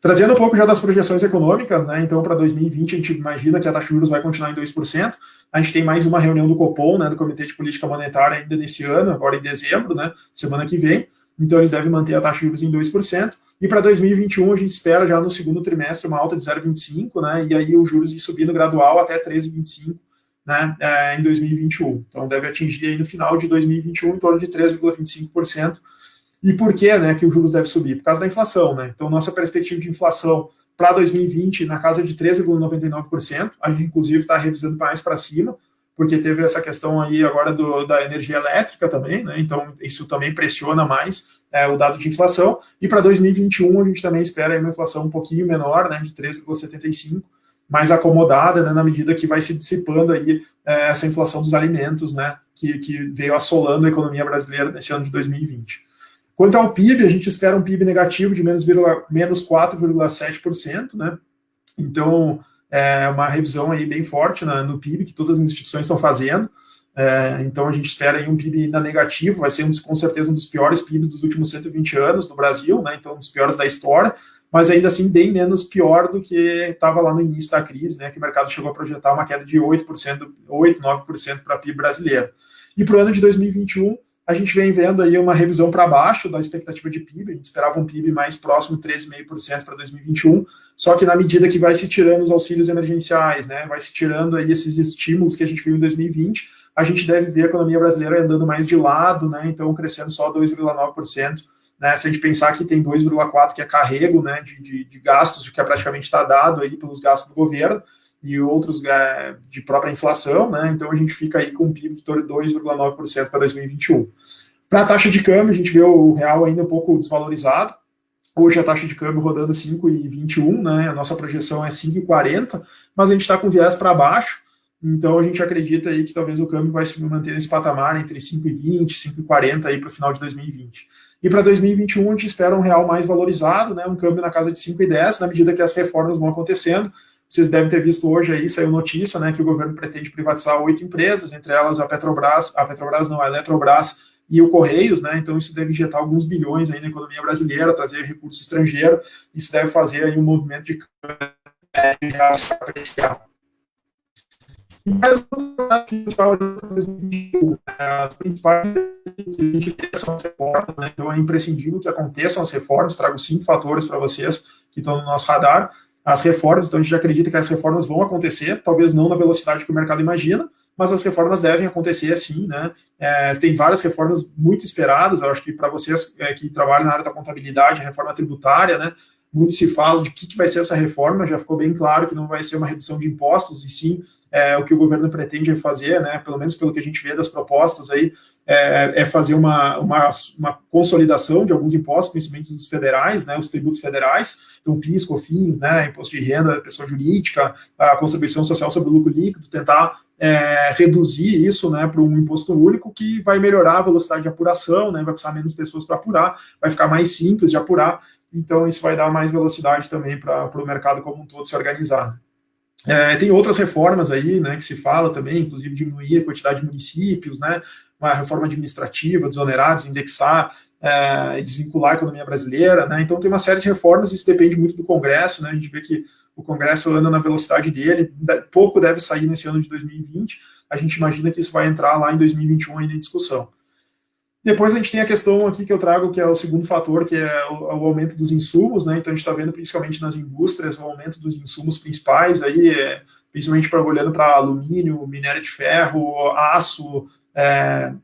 Trazendo um pouco já das projeções econômicas, né, então para 2020 a gente imagina que a taxa de juros vai continuar em 2%, a gente tem mais uma reunião do Copom, né, do Comitê de Política Monetária ainda nesse ano, agora em dezembro, né, semana que vem, então eles devem manter a taxa de juros em 2%, e para 2021 a gente espera já no segundo trimestre uma alta de 0,25, né, e aí os juros ir subindo gradual até 13,25, né, em 2021, então deve atingir aí no final de 2021 em torno de 3,25%. E por que, né, que os juros devem subir? Por causa da inflação, né? Então, nossa perspectiva de inflação para 2020 na casa de 13,99%, a gente inclusive está revisando mais para cima, porque teve essa questão aí agora da energia elétrica também, né? Então, isso também pressiona mais o dado de inflação, e para 2021 a gente também espera aí uma inflação um pouquinho menor, né, de 3,75%, mais acomodada, né, na medida que vai se dissipando aí essa inflação dos alimentos, né, que veio assolando a economia brasileira nesse ano de 2020. Quanto ao PIB, a gente espera um PIB negativo de menos 4,7%, né? Então, é uma revisão aí bem forte no PIB que todas as instituições estão fazendo. Então, a gente espera aí um PIB ainda negativo, vai ser com certeza um dos piores PIBs dos últimos 120 anos no Brasil, né? Então, um dos piores da história, mas ainda assim bem menos pior do que estava lá no início da crise, né? Que o mercado chegou a projetar uma queda de 8%, 9% para o PIB brasileiro. E para o ano de 2021, a gente vem vendo aí uma revisão para baixo da expectativa de PIB, a gente esperava um PIB mais próximo de 13,5% para 2021, só que na medida que vai se tirando os auxílios emergenciais, né, vai se tirando aí esses estímulos que a gente viu em 2020, a gente deve ver a economia brasileira andando mais de lado, né, então crescendo só 2,9%, né, se a gente pensar que tem 2,4% que é carrego, né, de gastos, que é praticamente está dado aí pelos gastos do governo, e outros de própria inflação, né? Então a gente fica aí com um PIB de 2,9% para 2021. Para a taxa de câmbio, a gente vê o real ainda um pouco desvalorizado. Hoje a taxa de câmbio rodando 5,21, né? A nossa projeção é 5,40, mas a gente está com viés para baixo, então a gente acredita aí que talvez o câmbio vai se manter nesse patamar entre 5,20 e 5,40 aí para o final de 2020. E para 2021 a gente espera um real mais valorizado, né? Um câmbio na casa de 5,10, na medida que as reformas vão acontecendo. Vocês devem ter visto hoje aí, saiu notícia, né, que o governo pretende privatizar 8 empresas, entre elas a Eletrobras e o Correios, né, então isso deve injetar alguns bilhões aí na economia brasileira, trazer recurso estrangeiro, isso deve fazer aí um movimento de as principais são as reformas, né, então é imprescindível que aconteçam as reformas, trago 5 fatores para vocês que estão no nosso radar. As reformas, então a gente acredita que as reformas vão acontecer, talvez não na velocidade que o mercado imagina, mas as reformas devem acontecer sim, né? Tem várias reformas muito esperadas, eu acho que para vocês que trabalham na área da contabilidade, a reforma tributária, né? Muito se fala de que vai ser essa reforma, já ficou bem claro que não vai ser uma redução de impostos, e sim o que o governo pretende fazer, né? Pelo menos pelo que a gente vê das propostas aí, é fazer uma consolidação de alguns impostos, principalmente dos federais, né? Os tributos federais, então PIS, COFINS, né? Imposto de renda da pessoa jurídica, a contribuição social sobre o lucro líquido, tentar reduzir isso, né, para um imposto único que vai melhorar a velocidade de apuração, né? Vai precisar menos pessoas para apurar, vai ficar mais simples de apurar. Então, isso vai dar mais velocidade também para o mercado como um todo se organizar. Tem outras reformas aí, né, que se fala também, inclusive diminuir a quantidade de municípios, né, uma reforma administrativa, desonerados, indexar, desvincular a economia brasileira, né, então tem uma série de reformas, isso depende muito do Congresso, né, a gente vê que o Congresso anda na velocidade dele, pouco deve sair nesse ano de 2020, a gente imagina que isso vai entrar lá em 2021 ainda em discussão. Depois a gente tem a questão aqui que eu trago, que é o segundo fator, que é o aumento dos insumos, né? Então a gente está vendo principalmente nas indústrias o aumento dos insumos principais, aí, principalmente olhando para alumínio, minério de ferro, aço,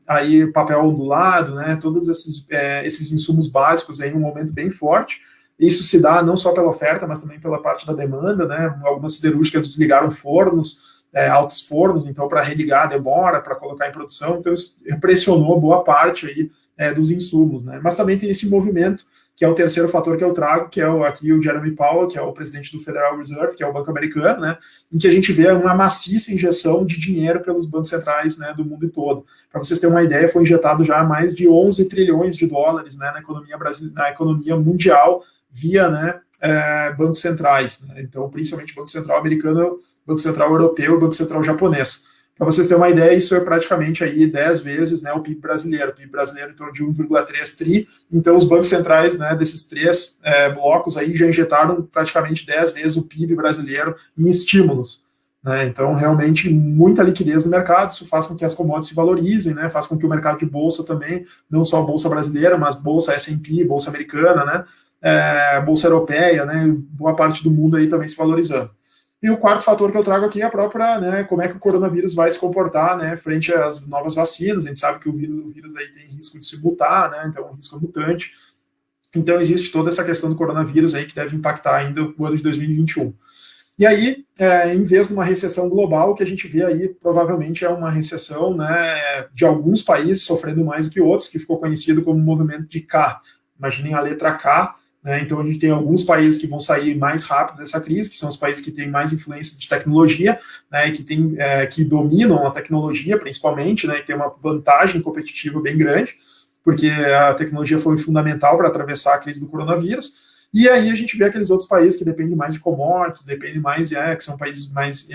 aí papel ondulado, né? Todos esses insumos básicos aí, um aumento bem forte. Isso se dá não só pela oferta, mas também pela parte da demanda, né? Algumas siderúrgicas desligaram fornos, altos fornos, então para religar demora, para colocar em produção, então isso pressionou boa parte aí dos insumos, né? Mas também tem esse movimento, que é o terceiro fator que eu trago, que é aqui o Jeremy Powell, que é o presidente do Federal Reserve, que é o Banco Americano, né? Em que a gente vê uma maciça injeção de dinheiro pelos bancos centrais, né, do mundo todo. Para vocês terem uma ideia, foi injetado já mais de 11 trilhões de dólares, né, na economia brasileira, na economia mundial, via, né, bancos centrais, né? Então, principalmente o Banco Central americano, Banco Central Europeu e Banco Central Japonês. Para vocês terem uma ideia, isso é praticamente aí 10 vezes, né, o PIB brasileiro. O PIB brasileiro em torno de 1,3 tri. Então, os bancos centrais, né, desses 3 blocos aí já injetaram praticamente 10 vezes o PIB brasileiro em estímulos, né? Então, realmente, muita liquidez no mercado. Isso faz com que as commodities se valorizem, né? Faz com que o mercado de bolsa também, não só a bolsa brasileira, mas bolsa S&P, bolsa americana, né, bolsa europeia, né, boa parte do mundo aí também se valorizando. E o quarto fator que eu trago aqui é a própria, né, como é que o coronavírus vai se comportar, né, frente às novas vacinas. A gente sabe que o vírus aí tem risco de se mutar, né, então o risco é mutante. Então existe toda essa questão do coronavírus aí que deve impactar ainda o ano de 2021. E aí, em vez de uma recessão global, o que a gente vê aí provavelmente é uma recessão, né, de alguns países sofrendo mais do que outros, que ficou conhecido como movimento de K, imaginem a letra K, né? Então a gente tem alguns países que vão sair mais rápido dessa crise, que são os países que têm mais influência de tecnologia, né, que dominam a tecnologia principalmente, né, e tem uma vantagem competitiva bem grande, porque a tecnologia foi fundamental para atravessar a crise do coronavírus. E aí a gente vê aqueles outros países que dependem mais de commodities, dependem mais que são países mais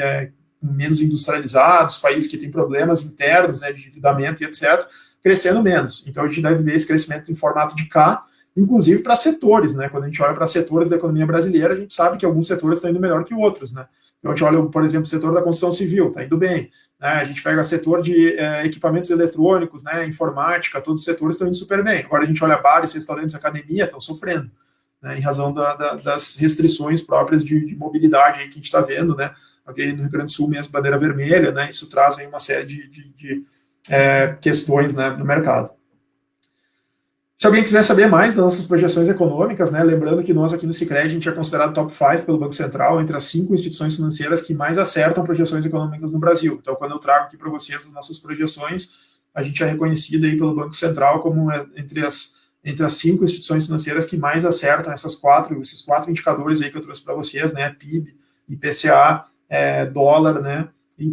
menos industrializados, países que têm problemas internos, né, de endividamento e etc., crescendo menos. Então a gente deve ver esse crescimento em formato de K, inclusive para setores, né? Quando a gente olha para setores da economia brasileira, a gente sabe que alguns setores estão indo melhor que outros, né? Então a gente olha, por exemplo, o setor da construção civil, está indo bem, né? A gente pega o setor de equipamentos eletrônicos, né? Informática, todos os setores estão indo super bem. Agora a gente olha bares, restaurantes, academia, estão sofrendo, né? Em razão das restrições próprias de mobilidade aí que a gente está vendo, né? Aqui no Rio Grande do Sul mesmo, bandeira vermelha, né? Isso traz aí uma série de questões, né, do mercado. Se alguém quiser saber mais das nossas projeções econômicas, né, lembrando que nós aqui no Sicredi, a gente é considerado top 5 pelo Banco Central, entre as 5 instituições financeiras que mais acertam projeções econômicas no Brasil. Então, quando eu trago aqui para vocês as nossas projeções, a gente é reconhecido aí pelo Banco Central como entre as 5 instituições financeiras que mais acertam esses quatro indicadores aí que eu trouxe para vocês, né, PIB, IPCA, dólar, né, e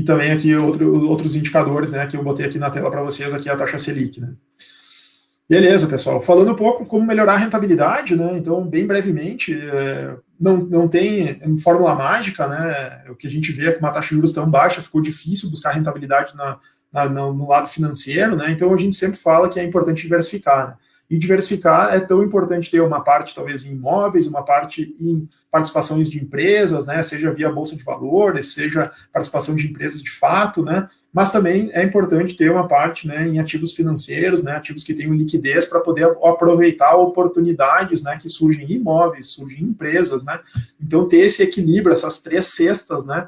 também aqui outros indicadores, né, que eu botei aqui na tela para vocês, aqui a taxa Selic, né. Beleza, pessoal. Falando um pouco como melhorar a rentabilidade, né, então, bem brevemente, não tem fórmula mágica, né, o que a gente vê é que uma taxa de juros tão baixa, ficou difícil buscar rentabilidade no lado financeiro, né, então a gente sempre fala que é importante diversificar, né. E diversificar é tão importante ter uma parte, talvez, em imóveis, uma parte em participações de empresas, né, seja via Bolsa de Valores, seja participação de empresas de fato, né, mas também é importante ter uma parte, né, em ativos financeiros, né, ativos que tenham liquidez para poder aproveitar oportunidades, né, que surgem em imóveis, surgem em empresas, né, então ter esse equilíbrio, essas 3 cestas, né,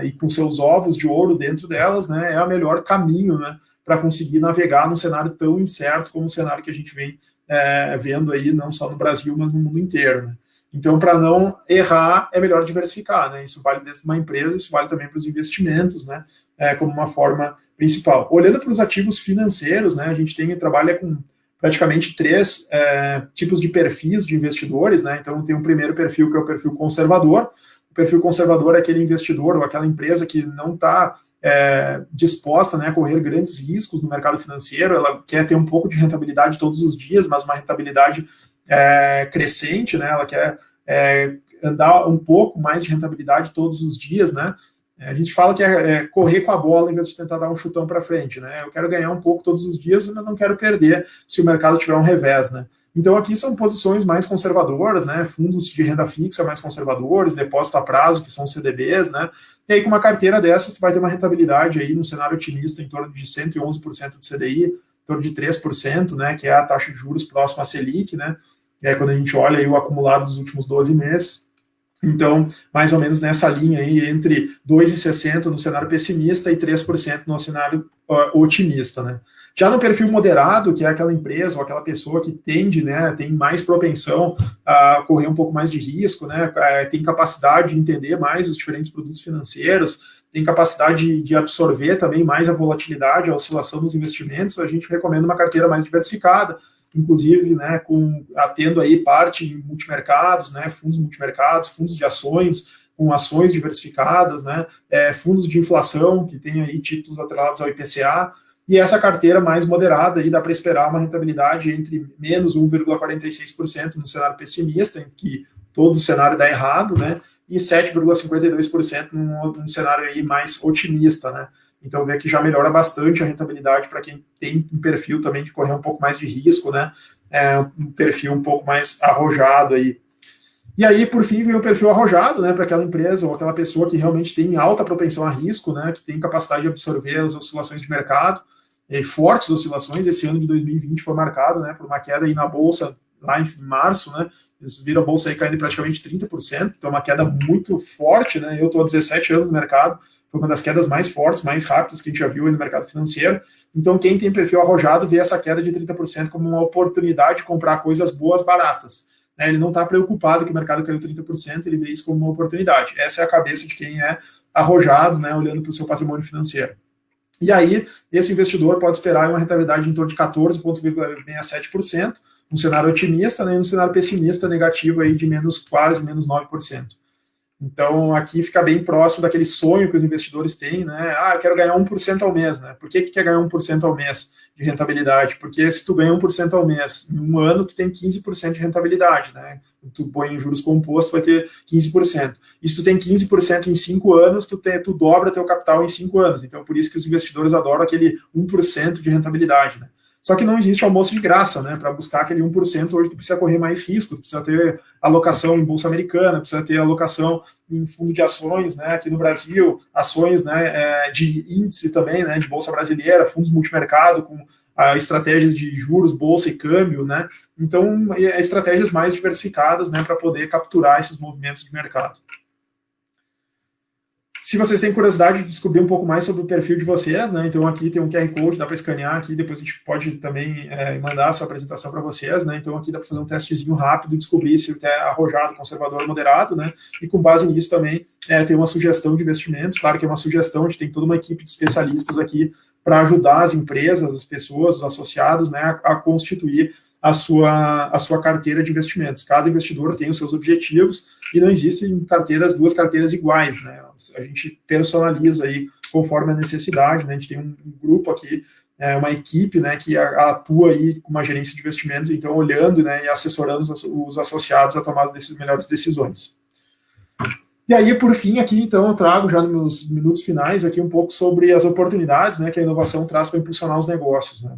e com seus ovos de ouro dentro delas, né, é o melhor caminho, né, para conseguir navegar num cenário tão incerto como o cenário que a gente vem vendo aí, não só no Brasil, mas no mundo inteiro, né? Então, para não errar, é melhor diversificar, né? Isso vale dentro de uma empresa, isso vale também para os investimentos, né? Como uma forma principal. Olhando para os ativos financeiros, né? A gente trabalha com praticamente 3 tipos de perfis de investidores, né? Então, tem um primeiro perfil que é o perfil conservador. O perfil conservador é aquele investidor ou aquela empresa que não está disposta, né, a correr grandes riscos no mercado financeiro, ela quer ter um pouco de rentabilidade todos os dias, mas uma rentabilidade crescente, né, ela quer andar um pouco mais de rentabilidade todos os dias, né, a gente fala que é correr com a bola em vez de tentar dar um chutão para frente, né, eu quero ganhar um pouco todos os dias, mas não quero perder se o mercado tiver um revés, né. Então aqui são posições mais conservadoras, né, fundos de renda fixa mais conservadores, depósito a prazo, que são CDBs, né, e aí com uma carteira dessas você vai ter uma rentabilidade aí no cenário otimista em torno de 111% do CDI, em torno de 3%, né, que é a taxa de juros próxima à Selic, né, quando a gente olha aí o acumulado dos últimos 12 meses. Então, mais ou menos nessa linha aí, entre 2,60% no cenário pessimista e 3% no cenário otimista, né. Já no perfil moderado, que é aquela empresa ou aquela pessoa que tende, né, tem mais propensão a correr um pouco mais de risco, né, tem capacidade de entender mais os diferentes produtos financeiros, tem capacidade de absorver também mais a volatilidade, a oscilação dos investimentos, a gente recomenda uma carteira mais diversificada, inclusive, né, tendo aí parte em multimercados, né, fundos multimercados, fundos de ações, com ações diversificadas, né, fundos de inflação, que tem aí títulos atrelados ao IPCA, e essa carteira mais moderada, aí dá para esperar uma rentabilidade entre menos 1,46% no cenário pessimista, em que todo o cenário dá errado, né, e 7,52% num cenário aí mais otimista, né. Então, vê que já melhora bastante a rentabilidade para quem tem um perfil também de correr um pouco mais de risco, né, um perfil um pouco mais arrojado aí. E aí, por fim, vem o perfil arrojado, né, para aquela empresa ou aquela pessoa que realmente tem alta propensão a risco, né, que tem capacidade de absorver as oscilações de mercado, fortes oscilações. Esse ano de 2020 foi marcado, né, por uma queda aí na Bolsa, lá em março, né, eles viram a Bolsa aí caindo praticamente 30%, então uma queda muito forte, né, eu estou há 17 anos no mercado, foi uma das quedas mais fortes, mais rápidas que a gente já viu aí no mercado financeiro. Então, quem tem perfil arrojado vê essa queda de 30% como uma oportunidade de comprar coisas boas, baratas. Ele não está preocupado que o mercado caiu 30%, ele vê isso como uma oportunidade. Essa é a cabeça de quem é arrojado, né, olhando para o seu patrimônio financeiro. E aí, esse investidor pode esperar uma rentabilidade em torno de 14,67%, um cenário otimista, né, e um cenário pessimista negativo aí de quase menos 9%. Então, aqui fica bem próximo daquele sonho que os investidores têm, né? Ah, eu quero ganhar 1% ao mês, né? Por que quer ganhar 1% ao mês de rentabilidade? Porque se tu ganha 1% ao mês, em um ano tu tem 15% de rentabilidade, né? Tu põe em juros compostos, vai ter 15%. E se tu tem 15% em 5 anos, tu dobra teu capital em 5 anos. Então, por isso que os investidores adoram aquele 1% de rentabilidade, né? Só que não existe almoço de graça, né? Para buscar aquele 1%, hoje tu precisa correr mais risco, tu precisa ter alocação em bolsa americana, precisa ter alocação em fundo de ações, né? Aqui no Brasil, ações, né, de índice também, né, de bolsa brasileira, fundos multimercado com estratégias de juros, bolsa e câmbio, né? Então, estratégias mais diversificadas, né, para poder capturar esses movimentos de mercado. Se vocês têm curiosidade de descobrir um pouco mais sobre o perfil de vocês, né? Então aqui tem um QR Code, dá para escanear aqui, depois a gente pode também mandar essa apresentação para vocês, né? Então aqui dá para fazer um testezinho rápido, descobrir se é arrojado, conservador ou moderado, né? E com base nisso também tem uma sugestão de investimentos, claro que é uma sugestão, a gente tem toda uma equipe de especialistas aqui para ajudar as empresas, as pessoas, os associados, né, a constituir a sua carteira de investimentos. Cada investidor tem os seus objetivos e não existem duas carteiras iguais, né? A gente personaliza aí conforme a necessidade, né? A gente tem um grupo aqui, uma equipe, né, que atua aí com uma gerência de investimentos, então olhando, né, e assessorando os associados a tomar as melhores decisões. E aí, por fim, aqui, então, eu trago já nos meus minutos finais aqui um pouco sobre as oportunidades, né, que a inovação traz para impulsionar os negócios, né?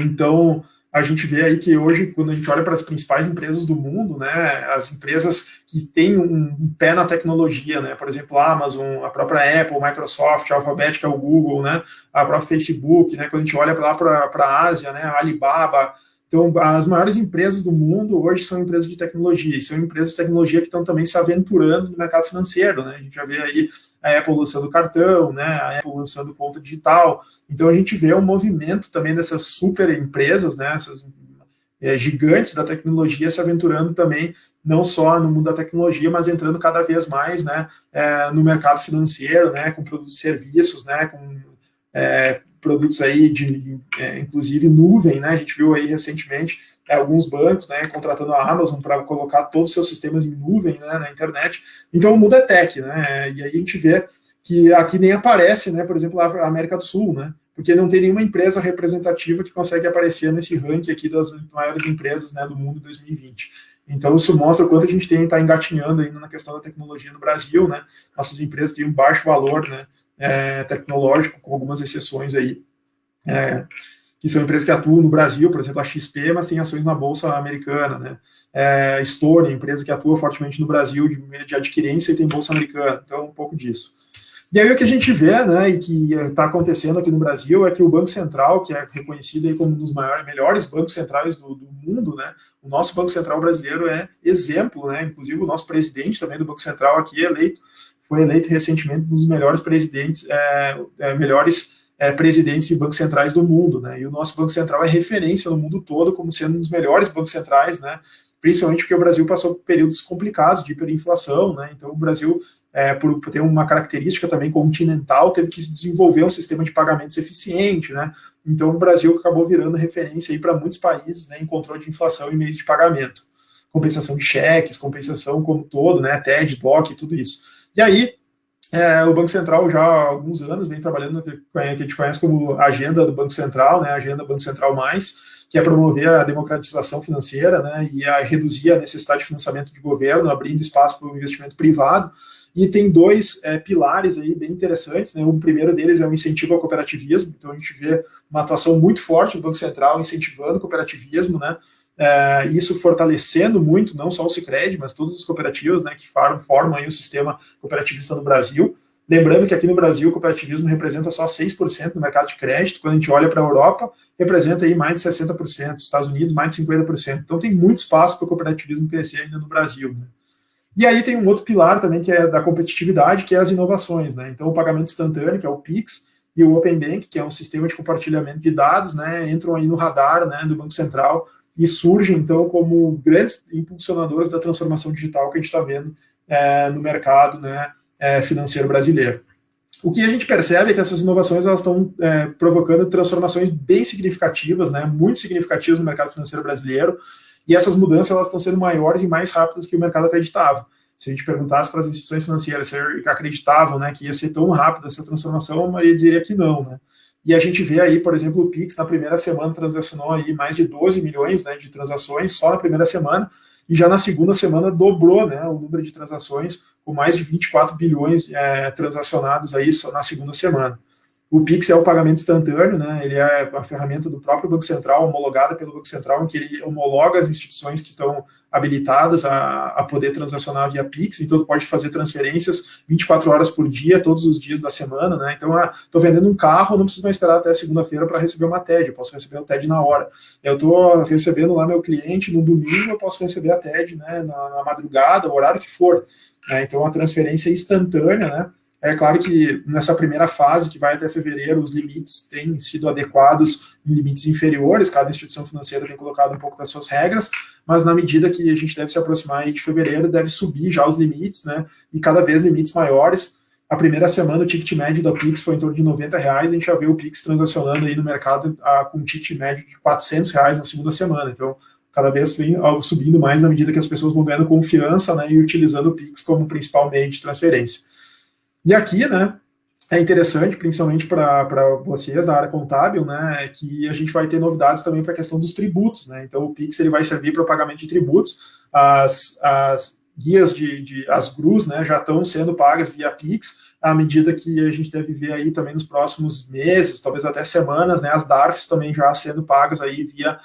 Então, a gente vê aí que hoje, quando a gente olha para as principais empresas do mundo, né, as empresas que têm um pé na tecnologia, né, por exemplo, a Amazon, a própria Apple, Microsoft, a Alphabet, que é o Google, né, a própria Facebook, né, quando a gente olha lá para a Ásia, né, a Alibaba. Então, as maiores empresas do mundo hoje são empresas de tecnologia, e são empresas de tecnologia que estão também se aventurando no mercado financeiro, né, a gente já vê aí a Apple lançando cartão, né, a Apple lançando conta digital. Então a gente vê um movimento também dessas super empresas, né, essas gigantes da tecnologia se aventurando também, não só no mundo da tecnologia, mas entrando cada vez mais, né, no mercado financeiro, né, com produtos e serviços, né, com produtos aí inclusive nuvem, né, a gente viu aí recentemente alguns bancos, né, contratando a Amazon para colocar todos os seus sistemas em nuvem, né, na internet. Então o mundo é tech, né, e aí a gente vê que aqui nem aparece, né, por exemplo, a América do Sul, né, porque não tem nenhuma empresa representativa que consegue aparecer nesse ranking aqui das maiores empresas, né, do mundo em 2020. Então isso mostra o quanto a gente está engatinhando ainda na questão da tecnologia no Brasil, né, nossas empresas têm um baixo valor, né, tecnológico, com algumas exceções aí, que são empresas que atuam no Brasil, por exemplo, a XP, mas tem ações na Bolsa Americana, né? Stone, empresa que atua fortemente no Brasil de adquirência e tem Bolsa Americana, então um pouco disso. E aí o que a gente vê, né, e que está acontecendo aqui no Brasil é que o Banco Central, que é reconhecido aí como um dos melhores bancos centrais do mundo, né, o nosso Banco Central brasileiro é exemplo, né, inclusive o nosso presidente também do Banco Central aqui foi eleito recentemente um dos melhores presidentes, presidentes de bancos centrais do mundo, né? E o nosso Banco Central é referência no mundo todo como sendo um dos melhores bancos centrais, né? Principalmente porque o Brasil passou por períodos complicados de hiperinflação, né? Então o Brasil, por ter uma característica também continental, teve que desenvolver um sistema de pagamentos eficiente, né? Então o Brasil acabou virando referência aí para muitos países, né, em controle de inflação e meios de pagamento, compensação de cheques, compensação como todo, né? TED, DOC, tudo isso. E aí o Banco Central já há alguns anos vem trabalhando no que a gente conhece como agenda do Banco Central, né, agenda Banco Central+, que é promover a democratização financeira, né, e a reduzir a necessidade de financiamento de governo, abrindo espaço para o investimento privado. E tem dois pilares aí bem interessantes, né? O primeiro deles é o incentivo ao cooperativismo, então a gente vê uma atuação muito forte do Banco Central incentivando o cooperativismo, né? Isso fortalecendo muito, não só o Sicredi, mas todas as cooperativas, né, que formam aí o sistema cooperativista no Brasil. Lembrando que aqui no Brasil o cooperativismo representa só 6% no mercado de crédito, quando a gente olha para a Europa, representa aí mais de 60%, Estados Unidos mais de 50%. Então tem muito espaço para o cooperativismo crescer ainda no Brasil, né? E aí tem um outro pilar também que é da competitividade, que é as inovações, né? Então o pagamento instantâneo, que é o Pix, e o Open Bank, que é um sistema de compartilhamento de dados, né, entram aí no radar, né, do Banco Central e surgem, então, como grandes impulsionadores da transformação digital que a gente está vendo no mercado, né, financeiro brasileiro. O que a gente percebe é que essas inovações elas estão provocando transformações bem significativas, né, muito significativas no mercado financeiro brasileiro, e essas mudanças elas estão sendo maiores e mais rápidas que o mercado acreditava. Se a gente perguntasse para as instituições financeiras se acreditavam, né, que ia ser tão rápida essa transformação, a maioria diria que não, né. E a gente vê aí, por exemplo, o Pix na primeira semana transacionou aí mais de 12 milhões, né, de transações só na primeira semana, e já na segunda semana dobrou, né, o número de transações, com mais de 24 bilhões transacionados aí só na segunda semana. O Pix é o pagamento instantâneo, né? Ele é a ferramenta do próprio Banco Central, homologada pelo Banco Central, em que ele homologa as instituições que estão habilitadas a poder transacionar via Pix, então tu pode fazer transferências 24 horas por dia, todos os dias da semana, né? Então, estou vendendo um carro, não preciso mais esperar até segunda-feira para receber uma TED, eu posso receber o TED na hora. Eu estou recebendo lá meu cliente no domingo, eu posso receber a TED, né, na madrugada, o horário que for. Então, a transferência instantânea, né? É claro que nessa primeira fase, que vai até fevereiro, os limites têm sido adequados em limites inferiores, cada instituição financeira tem colocado um pouco das suas regras, mas na medida que a gente deve se aproximar aí de fevereiro, deve subir já os limites, né? E cada vez limites maiores. A primeira semana o ticket médio da Pix foi em torno de R$90, a gente já vê o Pix transacionando aí no mercado com um ticket médio de R$400 na segunda semana. Então, cada vez vem algo subindo mais na medida que as pessoas vão ganhando confiança, né, e utilizando o Pix como principal meio de transferência. E aqui, né, é interessante, principalmente para vocês da área contábil, né, que a gente vai ter novidades também para a questão dos tributos, né. Então o Pix ele vai servir para o pagamento de tributos. As guias as GRUs, né, já estão sendo pagas via Pix, à medida que a gente deve ver aí também nos próximos meses, talvez até semanas, né, as DARFs também já sendo pagas aí via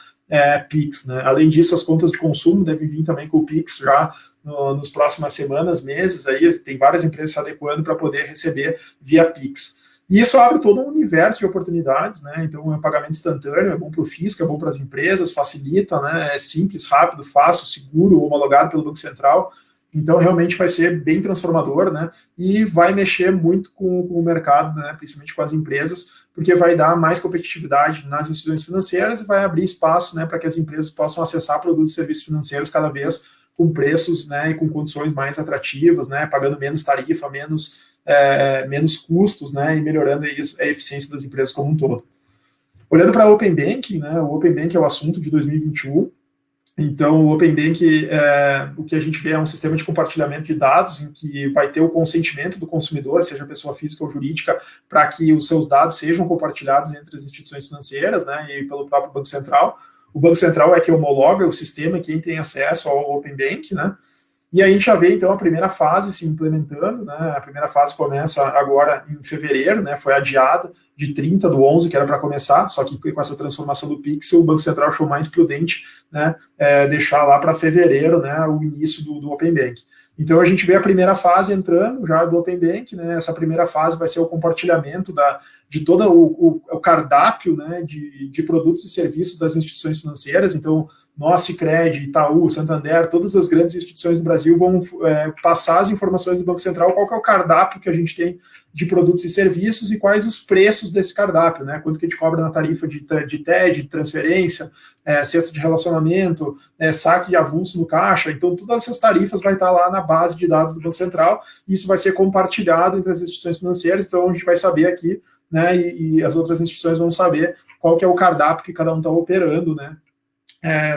Pix, né. Além disso, as contas de consumo devem vir também com o Pix já nas próximas semanas, meses, aí tem várias empresas se adequando para poder receber via Pix. E isso abre todo um universo de oportunidades, né? Então, é um pagamento instantâneo, é bom para o fisco, é bom para as empresas, facilita, né? É simples, rápido, fácil, seguro, homologado pelo Banco Central. Então, realmente vai ser bem transformador, né? E vai mexer muito com o mercado, né? Principalmente com as empresas, porque vai dar mais competitividade nas instituições financeiras e vai abrir espaço, né, para que as empresas possam acessar produtos e serviços financeiros cada vez com preços, né, e com condições mais atrativas, né, pagando menos tarifa, menos custos, né, e melhorando a eficiência das empresas como um todo. Olhando para o Open Banking, né, o Open Banking é o assunto de 2021. Então, o Open Banking, o que a gente vê é um sistema de compartilhamento de dados em que vai ter o consentimento do consumidor, seja pessoa física ou jurídica, para que os seus dados sejam compartilhados entre as instituições financeiras, né, e pelo próprio Banco Central. O Banco Central é que homologa o sistema, quem tem acesso ao Open Banking, né? E a gente já vê, então, a primeira fase se implementando, né? A primeira fase começa agora em fevereiro, né? Foi adiada de 30/11, que era para começar, só que com essa transformação do Pix, o Banco Central achou mais prudente, né, deixar lá para fevereiro, né, o início do Open Banking. Então, a gente vê a primeira fase entrando já do Open Banking, né? Essa primeira fase vai ser o compartilhamento de todo o cardápio, né, de produtos e serviços das instituições financeiras. Então, nós, Sicredi, Itaú, Santander, todas as grandes instituições do Brasil vão passar as informações do Banco Central, qual que é o cardápio que a gente tem de produtos e serviços e quais os preços desse cardápio, né? Quanto que a gente cobra na tarifa de TED, de transferência, cesta de relacionamento, saque de avulso no caixa. Então, todas essas tarifas vai estar lá na base de dados do Banco Central e isso vai ser compartilhado entre as instituições financeiras. Então, a gente vai saber aqui, né, e as outras instituições vão saber qual que é o cardápio que cada um está operando, né,